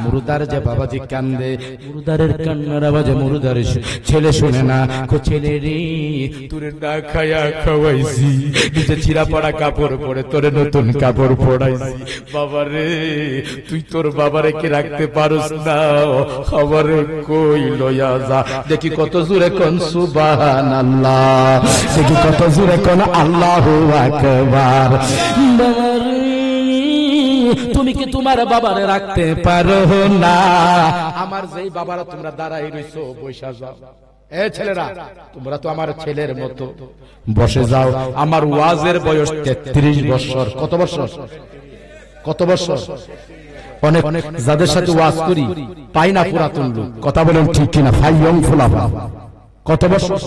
মুর্দার যে বাবাজি কান্দে, মুর্দারের কান্নার আওয়াজে মুর্দারের ছেলে শুনে না। কো ছেলে রে, তোরে না খায়া খাওয়াইছি, নিজে চিরা পড়া কাপড় পরে তোরে নতুন কাপড় পরাইছি। বাবা রে, তুই তোর বাবারে কি রাখতে পারস না? খবরে কই লয়া যা। দেখি কত জোরে কোন সুবহানাল্লাহ, দেখি কত জোরে কোন আল্লাহু আকবার। তুমি কি তোমার বাবারে রাখতে পারো না? আমার যেই বাবারা তোমরা দাঁড়াই রইছো, বসে যাও। এ ছেলেরা, তোমরা তো আমার ছেলের মতো, বসে যাও। আমার ওয়াজের বয়স 33 বছর। কত বছর? কত বছর? অনেক যাদের সাথে ওয়াজ করি পাই না পুরাতন লোক। কথা বলেন ঠিক কিনা? ফাইয়ং ফুলাফা। কত বছর?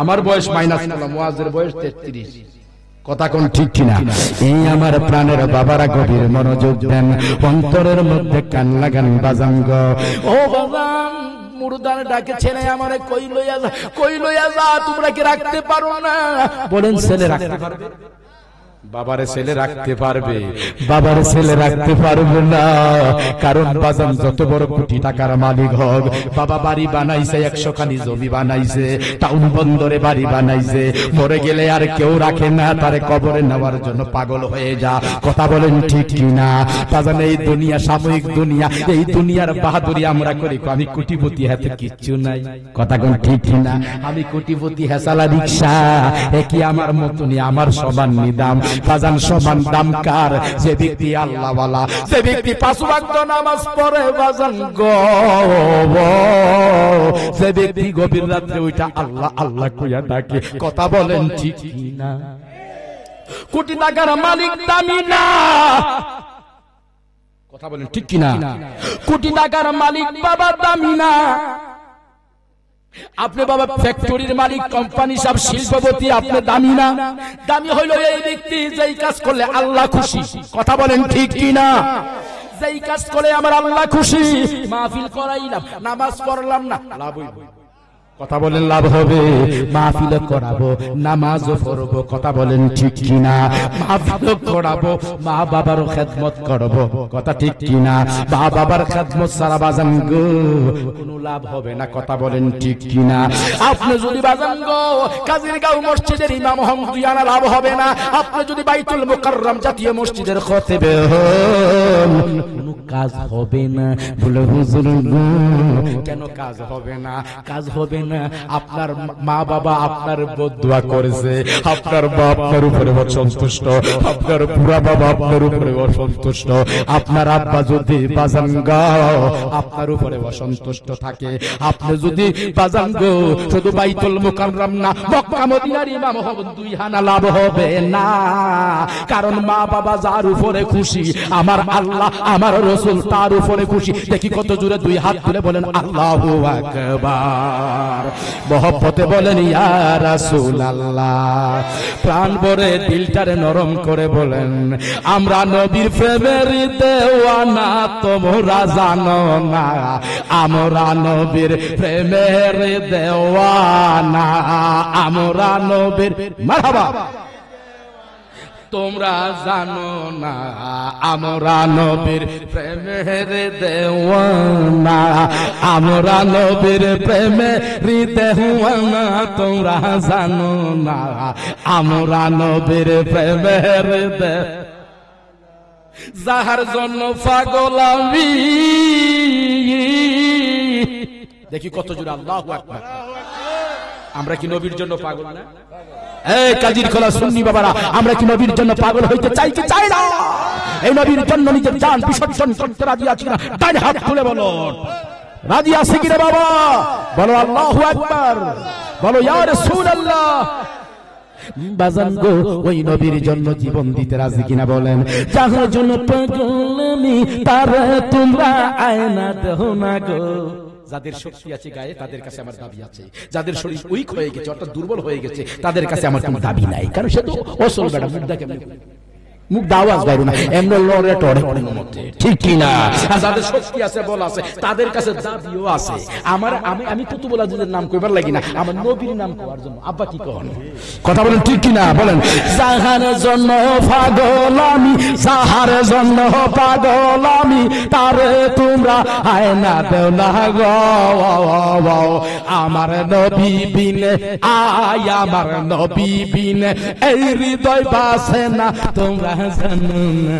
আমার বয়স মাইনাস করলাম, মুয়াজ্জের বয়স 33। কথা কোন ঠিক কিনা?
এই আমার প্রাণের বাবারা গভীর মনোযোগ দেন, অন্তরের মধ্যে কান লাগান বাজান গো।
ও বাজান, মুর্দার ডাকে ছেলে আমারে কই লইয়া যা, তোমরা কি রাখতে পারো না?
বলেন ছেলে রাখতে পারবে? বাবারে ছেলে রাখতে পারবে? বাবারে ছেলে রাখতে পারবে না, কারণ বাজান যত বড় কোটি টাকার মালিক হোক, বাবা বাড়ি বানাইছে, 100 খানি জমি বানাইছে, টাউন বন্দরে বাড়ি বানাইছে, মরে গেলে আর কেউ রাখে না, তারে কবরে নেওয়ার জন্য পাগল হয়ে যা। কথা বলেন ঠিক কিনা? বাজান এই দুনিয়া সাময়িক দুনিয়া, এই দুনিয়ার বাহাদুরি আমরা করি, আমি কোটিপতি হাতে কিচ্ছু নাই। কথা কোন ঠিক কিনা? আমি কোটিপতি হেসালা রিকশা, একই আমার মতনই, আমার সমান নিদাম। বাজান সমান দাম কার? যে ব্যক্তি আল্লাহ ওয়ালা, যে ব্যক্তি 5 ওয়াক্ত নামাজ পড়ে বাজান গো, যে ব্যক্তি গভীর রাত্রে ওইটা আল্লাহ আল্লাহ কইয়া ডাকে। কথা বলেন ঠিক কিনা?
কোটি টাকার মালিক দামি না। কথা বলেন ঠিক কিনা? কোটি টাকার মালিক বাবা দামি না। আপনি বাবা ফ্যাক্টরির মালিক, কোম্পানি সব শিল্পপতি, আপনি দামি না। দামি হইল এই ব্যক্তি যেই কাজ করলে আল্লাহ খুশি। কথা বলেন ঠিক কিনা? যেই কাজ করে আমার আল্লাহ খুশি। মাহফিল করাইলাম, নামাজ পড়লাম না, লাভ হইব?
কথা বলেন লাভ হবে? মাহফিল করাবো, নামাজও পড়বো। কথা বলেন ঠিক কিনা? মাহফিল করাবো, মা বাবারও খেদমত করবো। কথা ঠিক কিনা? মা বাবার খেদমত সারা বাজান গো কোনো লাভ হবে না। কথা বলেন ঠিক কিনা?
আপনি যদি বাজান গো কাজিরগাঁও মসজিদের ইমাম হন, দুই আনা লাভ হবে না। আপনি যদি বাইতুল মুকাররম জাতীয় মসজিদের খতিব হন,
কোনো কাজ হবে না। বলে হুজুর গো কেন কাজ হবে না? কাজ হবে না, আপনার মা বাবা আপনার বদদুয়া করেছে, আপনার বাপ আপনার উপরে অসন্তুষ্ট, আপনার বুড়া বাবা আপনার উপরে অসন্তুষ্ট, আপনার আব্বা যদি বাজান গো আপনার উপরে অসন্তুষ্ট থাকে, আপনি যদি বাজান গো শুধু বাইতুল মুকাররম না মক্কা মদিনার ইমাম হবেন, 2 আনা লাভ হবে না। কারণ মা বাবা যার উপরে খুশি, আমার আল্লাহ আমার রাসূল তার উপরে খুশি। দেখি কত জোরে 2 হাত তুলে বলেন আল্লাহু আকবার। মহব্বতে বলেন ইয়া রাসূলুল্লাহ। প্রাণ ভরে দিলটারে নরম করে বলেন আমরা নবীর প্রেমের দেওয়ানা, তোমরা জানো না আমরা নবীর প্রেমের দেওয়ানা, আমরা নবীর মারহাবা। তোমরা জানো না আমরা নবীর প্রেমের দেওয়ানা, আমরা নবীর প্রেমের দেওয়ানা, তোমরা জানো না আমরা নবীর প্রেমের দেওয়ানা। যাহার জন্য পাগল আমি, দেখি কত জোরে আল্লাহু আকবার। আমরা কি নবীর জন্য পাগল না? এই কাজীর খোলা সুন্নি বাবারা, আমরা কি নবীর জন্য পাগল হইতে চাই কি চাই না? এই নবীর জন্য নিজের জান বিসর্জন করতে রাজি আছি না? ডান হাত তুলে বলো রাজি আছে কি রে বাবা? বলো আল্লাহু আকবার, বলো ইয়া রাসূলুল্লাহ। বাজান গো ওই নবীর জন্য জীবন দিতে রাজি কিনা বলেন? যাহার জন্য পাগল আমি তারে তোমরা আয়না দেও না গো। যাদের শক্তি আছে গায়ে তাদের কাছে আমার দাবি আছে, যাদের শরীর উইক হয়ে গেছে অর্থাৎ দুর্বল হয়ে গেছে তাদের কাছে আমার কোনো দাবি নাই। কারণ সে তো অসল বেটা, মুখ দেখে মুখ দাওয়াজ বাইরো না, এমন লড়ে টড়ে কোনো মতে, ঠিক কি না? আর যাদের শক্তি আছে বল আছে তাদের কাছে দাবিও আছে। আমার আমি কুতুবুল্লাহদের নাম কইবার লাগি না, আমার নবীর নাম কওয়ার জন্য। আব্বা কি করেন? কথা বলেন ঠিক কি না? বলেন যাহার জন্য পাগল আমি, যাহার জন্য পাগল আমি তারে তোমরা আয়না দেও না গো। আমার নবী বিনে আয়, আমার নবী বিনে এই হৃদয় বাসে না, তোমরা জানো না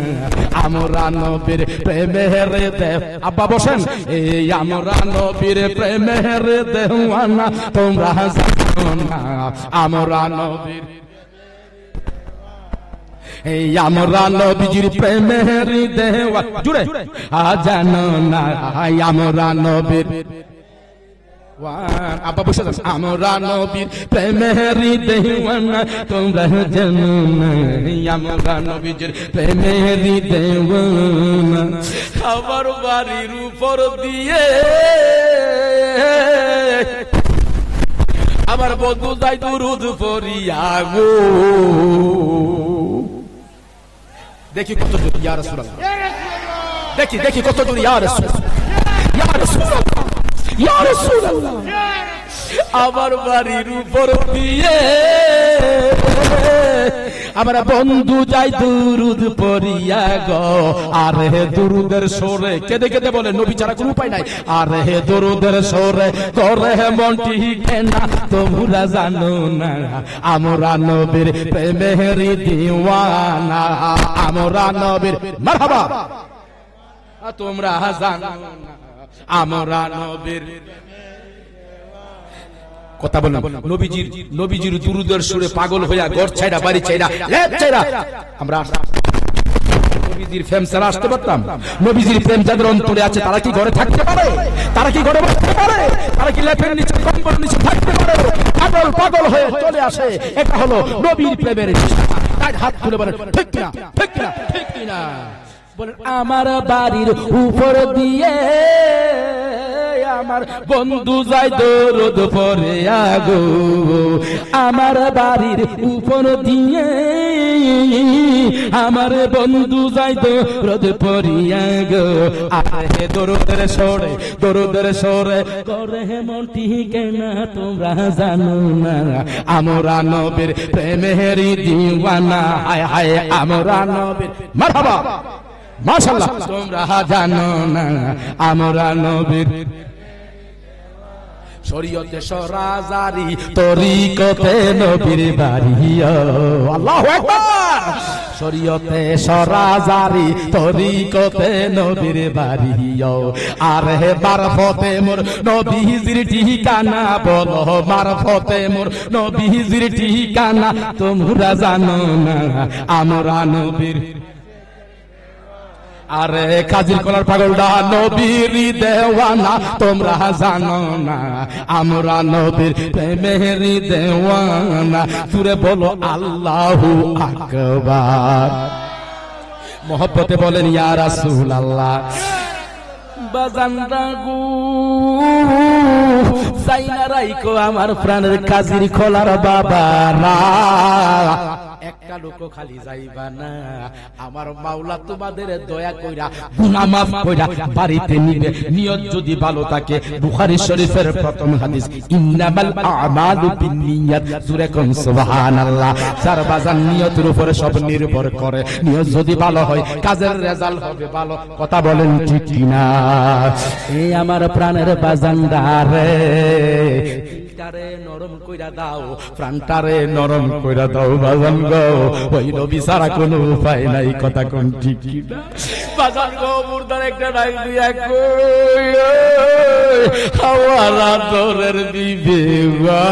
আমরা নবীর প্রেমের দেও। আব্বা বসেন। এই আমরা নবীর প্রেমের দেওয়ানা, তোমরা জানো না আমরা নবীর, এই আমরা নবীর প্রেমের দেওয়া জুড়ে জানো না আমরা নবীর। আব্বা বসে যান। আমরা নবীর প্রেমের দেওয়ানা, তোমরা জানো না আমরা নবীর প্রেমের দেওয়ানা। খাবার বাড়ির উপর দিয়ে আমার বন্ধু যাই দুরুদ পড়িয়া গো। দেখি কত জোর ইয়া রাসূলুল্লাহ, দেখি দেখি কত জোর ইয়া রাসূলুল্লাহ, ইয়া রাসূলুল্লাহ, ইয়া রাসূলুল্লাহ। আমার বাড়ির উপর দিয়ে আমার বন্ধু যাই দুরুদ পড়িয়া গো। আরে দুরুদের সুরে কেঁদে কেঁদে বলে নবী ছাড়া কোনো উপায় নাই। আরে দুরুদের সুরে করে মনটি কেনা তোমরা জানো না, আমরা নবীর প্রেমের দিওয়ানা, আমরা নবীর মারহাবা তোমরা জানো না, আমরা নবীর কথা বললাম। নবীজির দুরুদের সুরে পাগল হইয়া ঘর ছাইরা বাড়ি ছাইরা লেপ ছাইরা আমরা নবীজির প্রেম ছাড়া আসতে পারতাম? নবীজির প্রেম যাদের অন্তরে আছে তারা কি ঘরে থাকতে পারে? তারা কি ঘরে বসতে পারে? তারা কি লেপের নিচে কম্বল নিচে থাকতে পারে? পাগল পাগল হয়ে চলে আসে। এটা হলো নবীর প্রেমের নিশানা। তাই হাত তুলে বলেন ঠিক কিনা, ঠিক কিনা, ঠিক কিনা বলেন। আমার বাড়ির উপর দিয়ে আমার বন্ধু যাই দরুদ পড়িয়া গো। আমার বাড়ির উপর দিয়ে আমার বন্ধু যাই দরুদ পড়িয়া গো। আরে দরুদের সরে, দরুদের সরে করে মনটি কেনা তোমরা জানো না, আমরা নবীর প্রেমের দিওয়ানা। হায় হায় আমরা নবীর মারহাবা মাশাআল্লাহ তোমরা জানো না, আমরা নবীর শরীয়তে সরাজারি তরিকতে নবীর বাড়ি। আল্লাহু আকবার। শরীয়তে সরাজারি তরিকতে নবীর বাড়ি। আরে মারফতে মোর নবীজির ঠিকানা বলো, মারফতে মোর নবীজির ঠিকানা তোমরা জানো না, আমরা নবীর। আরে কাজীর কলার পাগলডা নবীর দেওয়ানা তোমরা জানো না, আমরা নবীর প্রেমের দেওয়ানা। তুরে বলো আল্লাহু আকবার। মোহব্বতে বলেন ইয়া রাসূলুল্লাহ। বাজানরা গো যাইনা রাইকো আমার প্রাণের কাজীর কলার বাবারা, একটা লোক খালি যাইবা না। আমার মাওলা তোমাদের দয়া কইরা গুনাহ মাফ কইরা বাড়িতে নিবে। নিয়ত যদি ভালো থাকে, বুখারী শরীফের প্রথম হাদিস ইন্নামাল আমালু বিন্নিয়াত। জোরে কোন সুবহানাল্লাহ। চার বাজার নিয়তের উপরে সব নির্ভর করে। নিয়ত যদি ভালো হয় কাজের রেজাল্ট হবে ভালো। কথা বলেন ঠিক কিনা? এই আমার প্রাণের বাজানদারে টারে নরম কইরা দাও, প্রাণটারে নরম কইরা দাও বাজান গো। ওই নবী ছাড়া কোনো উপায় নাই। কথা কোন ঠিক কিনা? বাজান গো মুর্দার একটা ডাক দিয়া কই হাওয়ারা তোরের বিবেবা।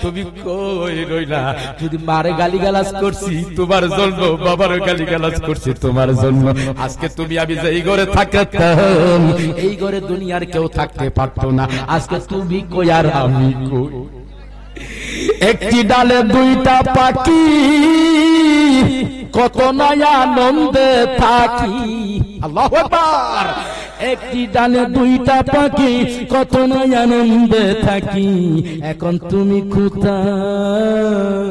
তুমি কই রইলা? যদি মারে গালিগালাজ করছি তোমার জন্য, বাবার গালিগালাজ করছি তোমার জন্য। আজকে তুমি আমি যেই ঘরে থাকতাম এই ঘরে দুনিয়ার কেউ থাকতে পারতো না। আজকে তুমি কই আর আমি কই। একটি ডালে দুইটা পাখি কত না আনন্দে থাকি। আল্লাহু আকবার। একটি ডালে দুইটা পাখি কত না আনন্দে থাকি। এখন তুমি কোথায়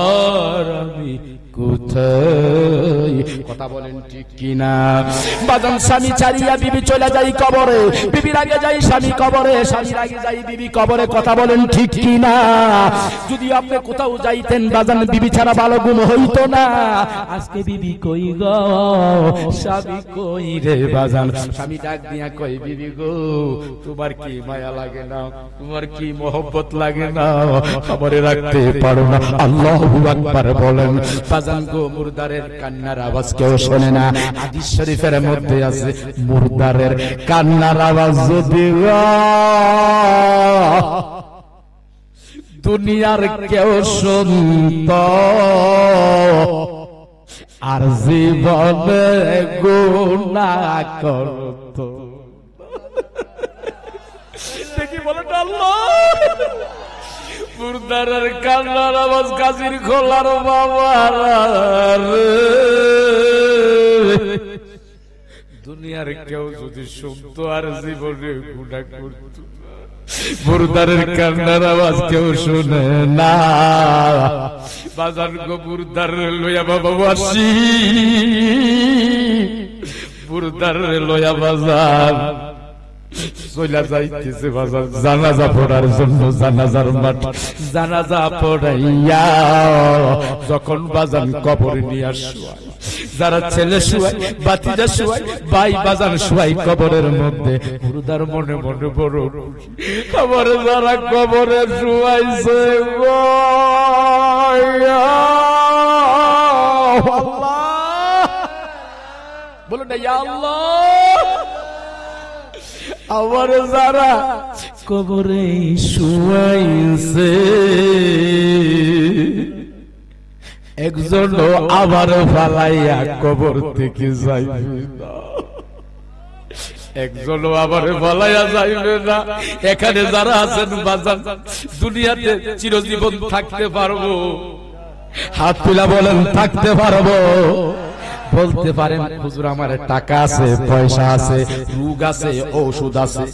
আর আমি কোথায়? কথা বলেন ঠিক কিনা? বাজান স্বামী ছাড়িয়া বিবি চলে যাই কবরে, বিবির আগে যাই স্বামী কবরে, স্বামীর আগে যাই বিবি কবরে। কথা বলেন ঠিক কিনা? যদি আপনি কোথাও যাইতেন বাজান বিবি ছাড়া ভালো গুণ হইতো না। আজকে বিবি কই গো, স্বামী কই রে বাজান? স্বামী ডাক দিয়া কই বিবি গো তোমার কি মায়া লাগে না, তোমার কি মোহব্বত লাগে না? খবরে রাখতে পারো না। আল্লাহু আকবার বলেন। বাজান গো মুর্দারের কান্নার আওয়াজ কেউ শোনে না। হাদিস শরীফের মধ্যে আছে মুর্দারের কান্নার আওয়াজ যদি দুনিয়ার কেউ শুনত আর জীবনে গুনাহ করত। দেখি বলেন আল্লাহ। মুর্দারের কান্নার আওয়াজ গাজীর খোলার বাবার দুনিয়ার কেউ যদি শুনতো আর জীবনে গুনাহ করতো, মুর্দারের কান্নার আওয়াজ কেউ শুনে না। বাজার গো মুর্দার লইয়া বাবা বাসি, মুর্দার লইয়া বাজার চইলা যাইতেছে বাজার জানাজা পড়ার জন্য। জানাজার মাঠ জানাজা পড়াইয়া যখন বাজান কবরে নিয়ে আসুয়া, যারা ছেলে শুয়াই, বাতিজা শুয়াই, ভাই বাজান শুয়াই কবরের মধ্যে, মুর্দার মনে মনে বড় খুশি। কবরে যারা কবরে শুয়াইছে গো আল্লাহ, বলুন না ইয়া আল্লাহ। আমার যারা কবরে শুয়াইছে, একজন আবার ফালাইয়া কবর থেকে যাইবে না, একজন আবার ফালাইয়া যাইবে না। এখানে যারা আছেন বাজান, দুনিয়াতে চিরজীবন থাকতে পারবো? হাত তুলা বলেন থাকতে পারবো? বলতে পারেন হুজুর আমার টাকা আছে, পয়সা আছে, রোগ আছে, ঔষধ আছে,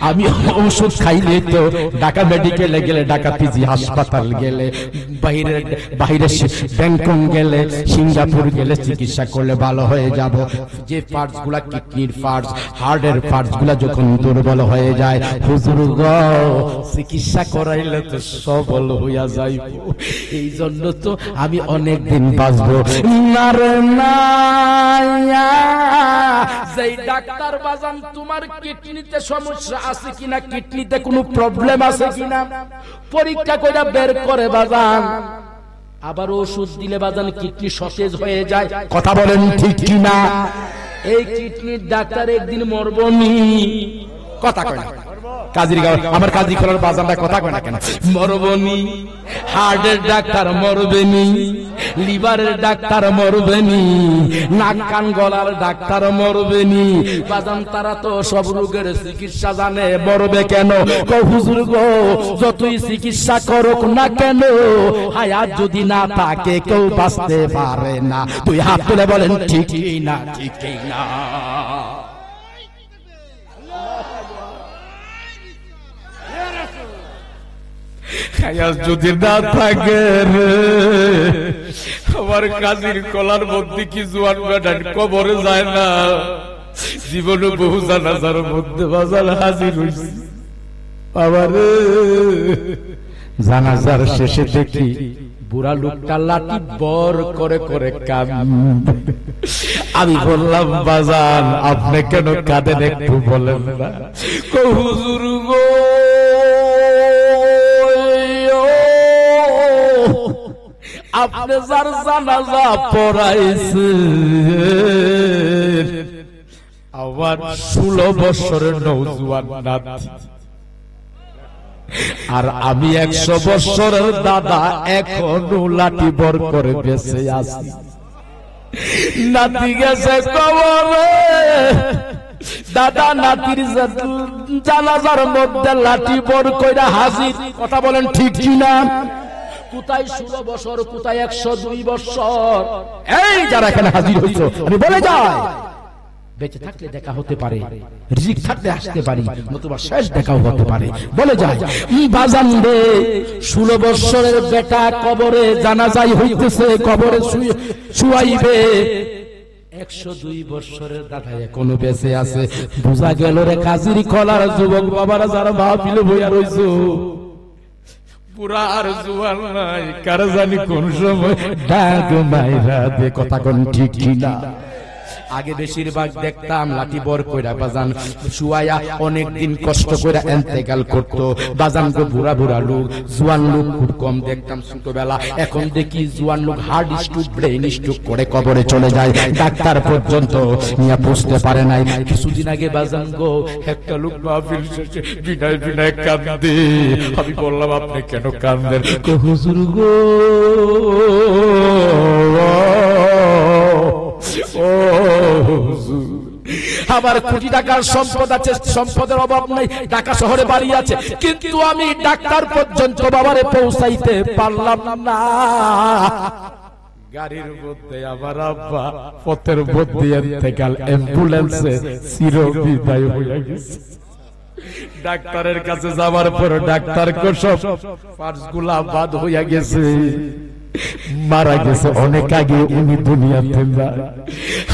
আমি ঔষধ খাইলে তো ঢাকা মেডিকেলে গেলে, ঢাকা পিজি হাসপাতাল গেলে, বাইরে ব্যাংকক গেলে, সিঙ্গাপুর গেলে চিকিৎসা করলে ভালো হয়ে যাব। যে পার্টস গুলা, কিডনির পার্টস, হার্টের পার্টস গুলা যখন দুর্বল হয়ে যায়, হুজুর গো চিকিৎসা করাইলে তো সবল হইয়া যাইব। এই জন্য তো আমি অনেক দিন বাঁচবো। না রে না, যেই ডাক্তার বাজান তোমার কিডনিতে সমস্যা আছে কিনা, কিডনিতে কোনো প্রবলেম আছে কিনা পরীক্ষা করে বের করে বাজান, আবার ওষুধ দিলে বাজান কিডনি সতেজ হয়ে যায়। কথা বলেন ঠিক কিনা? এই কিডনির ডাক্তার একদিন মরবনি। কথা কয় না কাজীর গাঁও, আমার কাজী খোলার বাজানটা কথা কয় না কেন? মরবনি। হার্টের ডাক্তার মরবেনি, লিভারের ডাক্তার মরবেনি, নাক কান গলার ডাক্তার মরবেনি। বাজান তারা তো সব রোগের চিকিৎসা জানে, মরবে কেন? হুজুর গো যতই চিকিৎসা করুক না কেন, হায়াত যদি না থাকে কেউ বাঁচতে পারে না। তুই হাত তুলে বলেন ঠিকই না, ঠিকই না। হায়াত যদি না থাকে আমার কাজীর কলার মধ্যে কি জোয়ান বেটান কবরে যায় না? জীবনে বহু জানাজার মধ্যে বাজার হাজির হইছি। বাবারে জানাজার শেষে দেখি বুড়া লোকটা লাঠি বর করে করে কাঁদে। আমি বললাম বাজান আপনি কেন কাঁদেন একটু বলেন না? হুজুর গো আপনি যার জানাজা পড়াইছেন, আমার 16 বছরের নওজোয়ান নাতি, আর আমি 100 বছরের দাদা, এখনো লাঠি বর করে বেঁচে আছি। নাতি গেছে কবরে, দাদা নাতির জানাজার মধ্যে লাঠি বর কইরা হাজির। কথা বলেন ঠিক কিনা? কোথায় 16 বছর, কোথায় 102 বছর? এই যারা এখানে হাজির হইছো, আমি বলে যাই বেঁচে থাকলে দেখা হতে পারে, রিজিক থাকলে আসতে পারি, নতুবা শেষ দেখাও হতে পারে। বলে যায় বাজান রে 16 বছরের বেটা কবরে জানাজাই হইতেছে, কবরে শুয়াইবে। 102 বছরের দাদা এখনো বেঁচে আছে। বুঝা গেল রে কাজীর কলার যুবক বাবারা যারা মাহফিলে বইয়া রইছো, পুরা আর জোয়ান নাই, কার জানি কোন সময় ডাক মাইরা দে। কথা কোন ঠিক কিনা? আগে বেশিরভাগ দেখতাম লাঠি বর কইরা বাজান শুয়ায়া অনেক দিন কষ্ট কইরা ইন্তেকাল করতো। বাজান গো বুড়া বুড়া লোক, জোয়ান লোক খুব কম দেখতাম ছোটবেলা। এখন দেখি জোয়ান লোক হার্ট স্ট্রোক, ব্রেন স্ট্রোক করে কবরে চলে যায়, ডাক্তার পর্যন্ত নিয়ে বুঝতে পারে নাই। কিছুদিন আগে বাজান গো একটা লোক মাহফিল শেষে বিনায় বিনায় কাঁদে। আমি বললাম আপনি কেন কাঁদেন? হুজুর গো আমার কোটি টাকার সম্পদ আছে, সম্পদের অভাব নাই, ঢাকা শহরে বাড়ি আছে, কিন্তু আমি ডাক্তার পর্যন্ত বাবারে পৌঁছাইতে পারলাম না। গাড়ির মধ্যে আমার আব্বা পথের মধ্যে এতেকাল, অ্যাম্বুলেন্সে চিরবিদায় হয়ে গেছে। ডাক্তারের কাছে যাওয়ার পর ডাক্তার সব পার্টসগুলা বাদ হইয়া গেছে, মারা গেছে অনেক আগে উনি দুনিয়াতে নাই।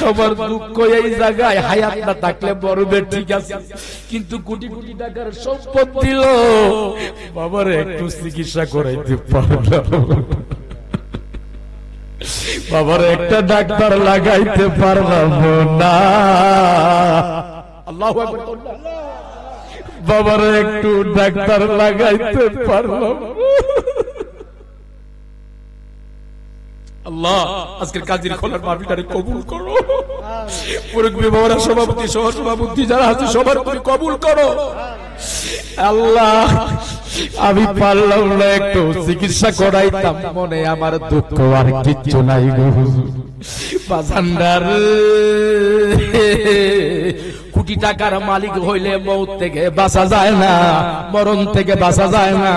আমার দুঃখ এই জায়গায়, হায়াত না থাকলে মরবে ঠিক আছে, কিন্তু কোটি কোটি টাকার সম্পদ দিল, বাবার একটু চিকিৎসা করাইতে পারলাম, বাবার একটা ডাক্তার লাগাইতে পারলাম না। আল্লাহু আকবার। বাবার একটু ডাক্তার লাগাইতে পারলাম। আল্লাহ আজকের কাজীর খোলার মাহফিলটারে কবুল করো। মুরব্বি বাবারা, সভাপতি সহ সভাপতি যারা আছে সবার তুমি কবুল করো। আল্লাহ আমি পারলাম না একটু চিকিৎসা করাইতাম, মনে আমার দুঃখ আর কিচ্ছু নাই গো বাজানদার। কোটি টাকার মালিক হইলে মৌত থেকে বাঁচা যায় না, মরণ থেকে বাঁচা যায় না।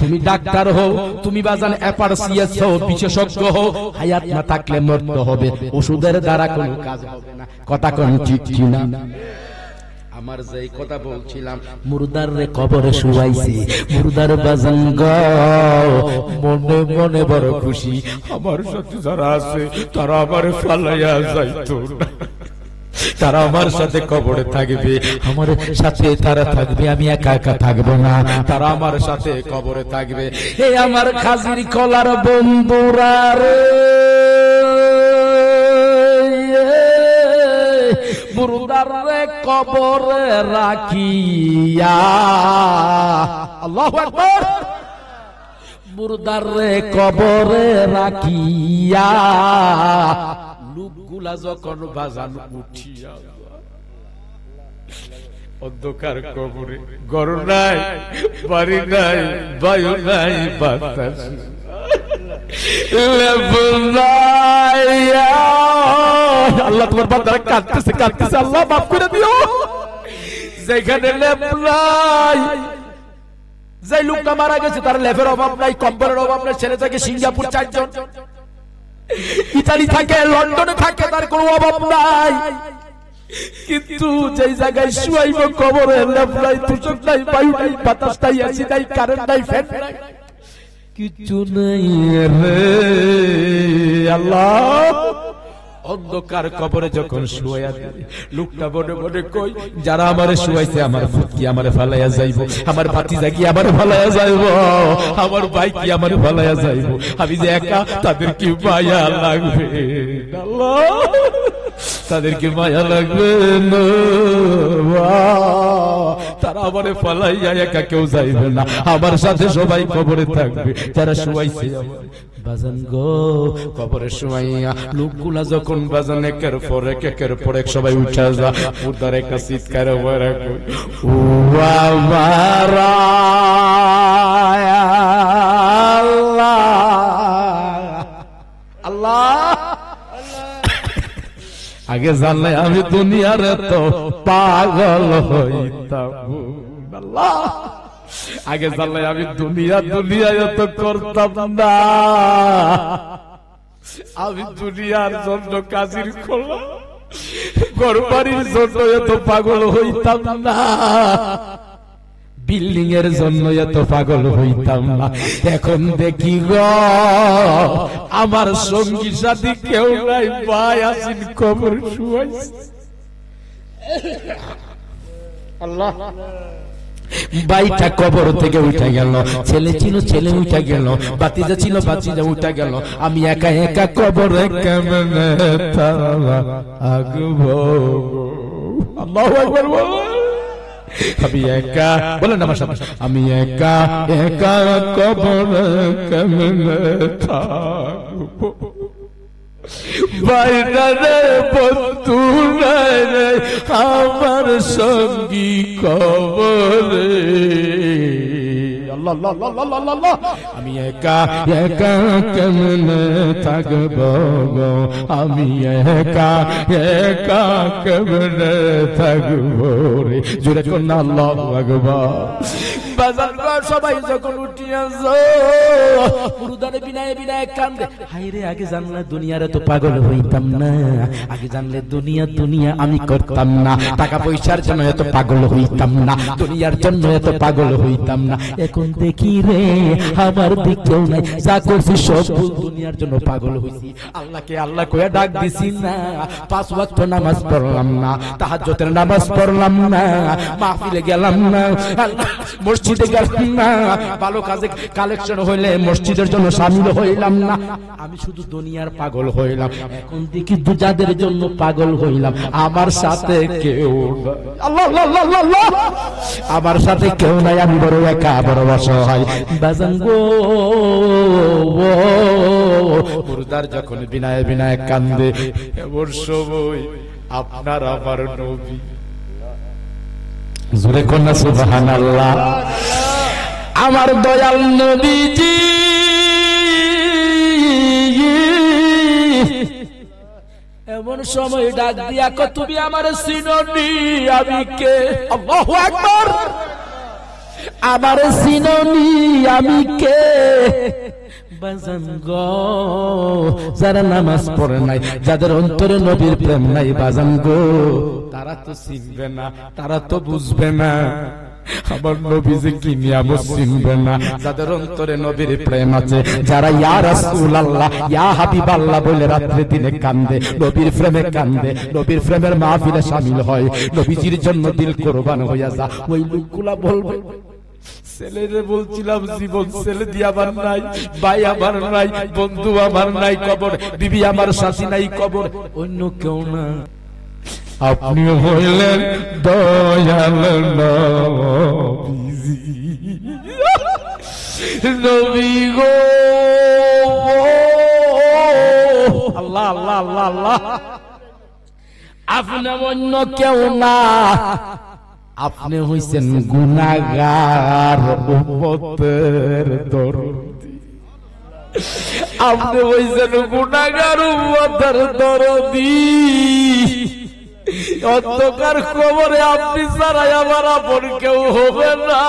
তুমি ডাক্তার হও, তুমি বাজান অ্যাপারসিয়াস হও, বিশেষজ্ঞ হও, হায়াত না থাকলে মরতে হবে, ওষুধের দ্বারা কোনো কাজ হবে না। কথা কোন ঠিক কিনা? আমার যেই কথা বলছিলাম, মুর্দার রে কবরে শুয়াইছি, মুর্দার বাজান গো মনে মনে বড় খুশি, আমার সাথে যারা আছে তারা আমার ফালাইয়া যাইতো না, তারা আমার সাথে কবরে থাকবে, আমার সাথে তারা থাকবে, আমি একা একা থাকবো না, তারা আমার সাথে কবরে থাকবে। হে আমার খাজির কলার বন্ধুরা রে, মুর্দার রে কবরে রাখিয়া, আল্লাহু আকবার, মুর্দার রে কবরে রাখিয়া, লোকগুলা যখন বাজান উঠিয়া অন্ধকার কবরে, ঘর নাই, বাড়ি নাই, বায়ু নাই, বাতাস আল্লাহ তোমার বান্দারা কাঁদতেছে কাঁদতেছে, আল্লাহ মাফ করে দিও। যেখানে লেপ নাই, যে লোকটা মারা গেছে তার লেপের অভাব নাই, কম্বলের অভাব নাই, ছেলে থেকে সিঙ্গাপুর 4 জন, ইতালি থাকে, লন্ডনে থাকে, তার কোনো অভাব নাই, কিন্তু যে জায়গায় শুয়াইব কবরে লেপ নাই, তুষক নাই, বায়ু নাই, বাতাস নাই, এসি নাই, কারেন্ট নাই, ফ্যান নাই, কিছু নাই রে আল্লাহ। অন্ধকার কবরে যখন শুয়াইয়া দেয়, লোকটা মনে মনে কই, যারা আমারে শুয়াইছে আমার ফুট কি আমারে ফালাইয়া যাইব, আমার ভাতিজা কি আমারে ফালাইয়া যাইব, আমার ভাই কি আমারে ফালাইয়া যাইব, আমি যে একা, তাদের কি মায়া লাগবে আল্লাহ, তাদের কি মায়া লাগবে না, তারা আমারে ফালাইয়া একা কেউ যাইবে না, আমার সাথে সবাই কবরে থাকবে যারা শুয়াইছে আমার বাজান গো। কবরের শুয়াইয়া লোকগুলা যখন বাজান একের পর এক সবাই উঠা যা, মুর্দার একটা চিৎকার ওরা কই, ও আমার আল্লাহ আল্লাহ, আগে জানলে আমি দুনিয়ার তো পাগল হইতাম আল্লাহ, আগে জানলে আমি দুনিয়ায় এত করতাম না, আমি দুনিয়ার জন্য কাজীর খোলা, ঘর বাড়ির জন্য এত পাগল হইতাম না, বিল্ডিং এর জন্য এত পাগল হইতাম না। এখন দেখি গো আমার সঙ্গী সাথী কেউ নাই, ভাই আসিন কবর শুয়াইছে আল্লাহ। ভাইটা কবর থেকে উঠে গেল, ছেলে ছিল ছেলে উঠে গেল, বাতিজা ছিল বাতিজা উঠে গেল, আমি একা একা কবরে কেমনে থাকবো। আল্লাহু আকবার বলো। আমি একা, বলেন আমার সাথে, আমি একা একা কবরে কেমনে থাকবো। বাইরে বন্ধু নাই রে আমার সঙ্গী কবরে, আল্লাহ আল্লাহ আল্লাহ আল্লাহ, আমি একা একা কেমনে থাকবো গো, আমি একা একা কেমনে থাকবো রে, জোরে কোন আল্লাহু আকবার। বাজার ঘর সবাই যখন উঠিয়াছে মুরুদারে বিনায় বিনায় কান্দে, হায়রে আগে জানলে দুনিয়ারে তো পাগল হইতাম না, আগে জানলে দুনিয়া দুনিয়া আমি করতাম না, টাকা পয়সার জন্য এত পাগল হইতাম না, দুনিয়ার জন্য এত পাগল হইতাম না, এখন দেখি রে আমার দিক কেউ নাই, যা করছি সব ভুল, দুনিয়ার জন্য পাগল হইছি, আল্লাহকে আল্লাহ কইয়া ডাক দিছি না, 5 ওয়াক্ত নামাজ পড়লাম না, তাহাজ্জুদের নামাজ পড়লাম না, মাহফিলে গেলাম না, মসজিদে গেলাম না, ভালো কাজে কালেকশন হইলে মসজিদের জন্য শামিল হইলাম না, আমি শুধু দুনিয়ার পাগল হইলাম, এখন দেখি যাদের জন্য পাগল হইলাম আমার সাথে কেউ নাই, আল্লাহ আল্লাহ আল্লাহ আল্লাহ, আমার সাথে কেউ নাই, আমি বড় একা বড় অসহায়। বাজান গো মুর্দার যখন বিনায় বিনায় কান্দে এমন সময় আপনার আমার নবী, জোরে কন্যা সুবহানাল্লাহ, আমার দয়াল নবীজি এমন সময় ডাক দিয়া কো তুমি আমার চিনোনি আমি কে, আল্লাহু আকবার, আমার চিনোনি আমি কে, বাজান গো যারা নামাজ পড়ে নাই, যাদের অন্তরে নবীর প্রেম নাই বাজান গো, তারা তো চিনবে না, তারা তো বুঝবে না আমার নবী যে কি নিয়ামত চিনবে না, যাদের অন্তরে নবীর প্রেম আছে, যারা ইয়া রাসূলুল্লাহ ইয়া হাবিবাল্লাহ বলে রাত্রে দিনে কান্দে, নবীর প্রেমে কান্দে, নবীর প্রেমের মাহফিলে শামিল হয়, নবীজির জন্য দিল কুরবান হইয়া যা, ওই লোকগুলা বলবে ছেলেরে বলছিলাম জীবন ছেলে দিয়ে আমার নাই, ভাই আমার নাই, বন্ধু আমার নাই, কবর বিবি আমার শাশি নাই, কবর অন্য কেউ না, আপনি হইলেন দয়াল নবীজি, নবী গো আল্লাহ আল্লাহ আল্লাহ আল্লাহ, আপনি অন্য কেউ না, আপনি হইছেন গুনাহগার উম্মতের দরদি, আপনি হইছেন গুনাহগার উম্মতের দরদি, অন্ধকার কবরে আপনি ছাড়াই আমার আপন কেউ হবে না,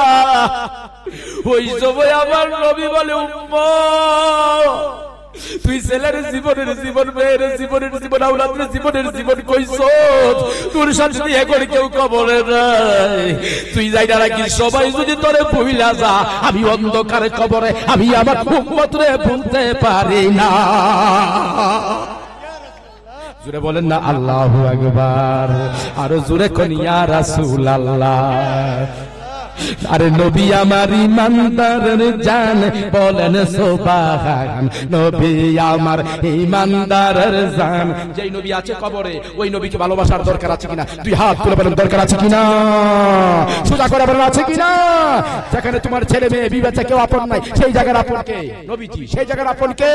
ওই সময় আমার নবী বলে উম্মত তুই ছেলের জীবনের জীবন, মেয়ের জীবনের জীবন, আওলাদের জীবনের জীবন কইছ, তোর সাথে এখন কেউ কবরে নাই, তুই যাইনা রাখি সবাই যদি তোরে ভুইলা যা, আমি অন্ধকারে কবরে আমি আমার উম্মতরে ভুলতে পারি না, জোরে বলেন না আল্লাহু আকবার, আর জোরে কোন ইয়া রাসূলুল্লাহ, আরে নবী আমার ইমানদারের জান বলেন সুবহান, নবী আমার ইমানদারের জান, যেই নবী আছে কবরে ওই নবীকে ভালোবাসার দরকার আছে কিনা, দুই হাত তুলে বলেন দরকার আছে কিনা, সোজা করে বলেন আছে কিনা, যেখানে তোমার ছেলে মেয়ে বিবাচ্চা কেউ আপন নাই, সেই জায়গার আপন কে নবীজি, সেই জায়গার আপন কে,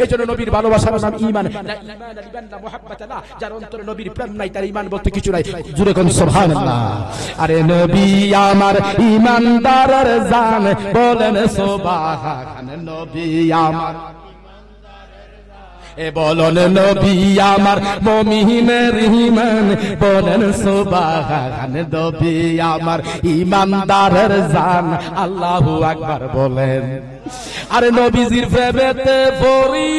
এইজন্য নবীর ভালোবাসার নাম ঈমান, না ঈমান লিবান না মুহাব্বাত না, যার অন্তরে নবীর প্রেম নাই তার ঈমান বলতে কিছু নাই, জোরে কোন সুবহানাল্লাহ, আরে নবী আমার ইমানদারের জান বলেন সুবহান, নবী আমার এ বলেন নবী আমার মুমিনের ঈমান বলেন সুবহান, নবী আমার ইমানদারের জান, আল্লাহু আকবার বলেন, আরে নবীজির প্রেমেতে পড়ি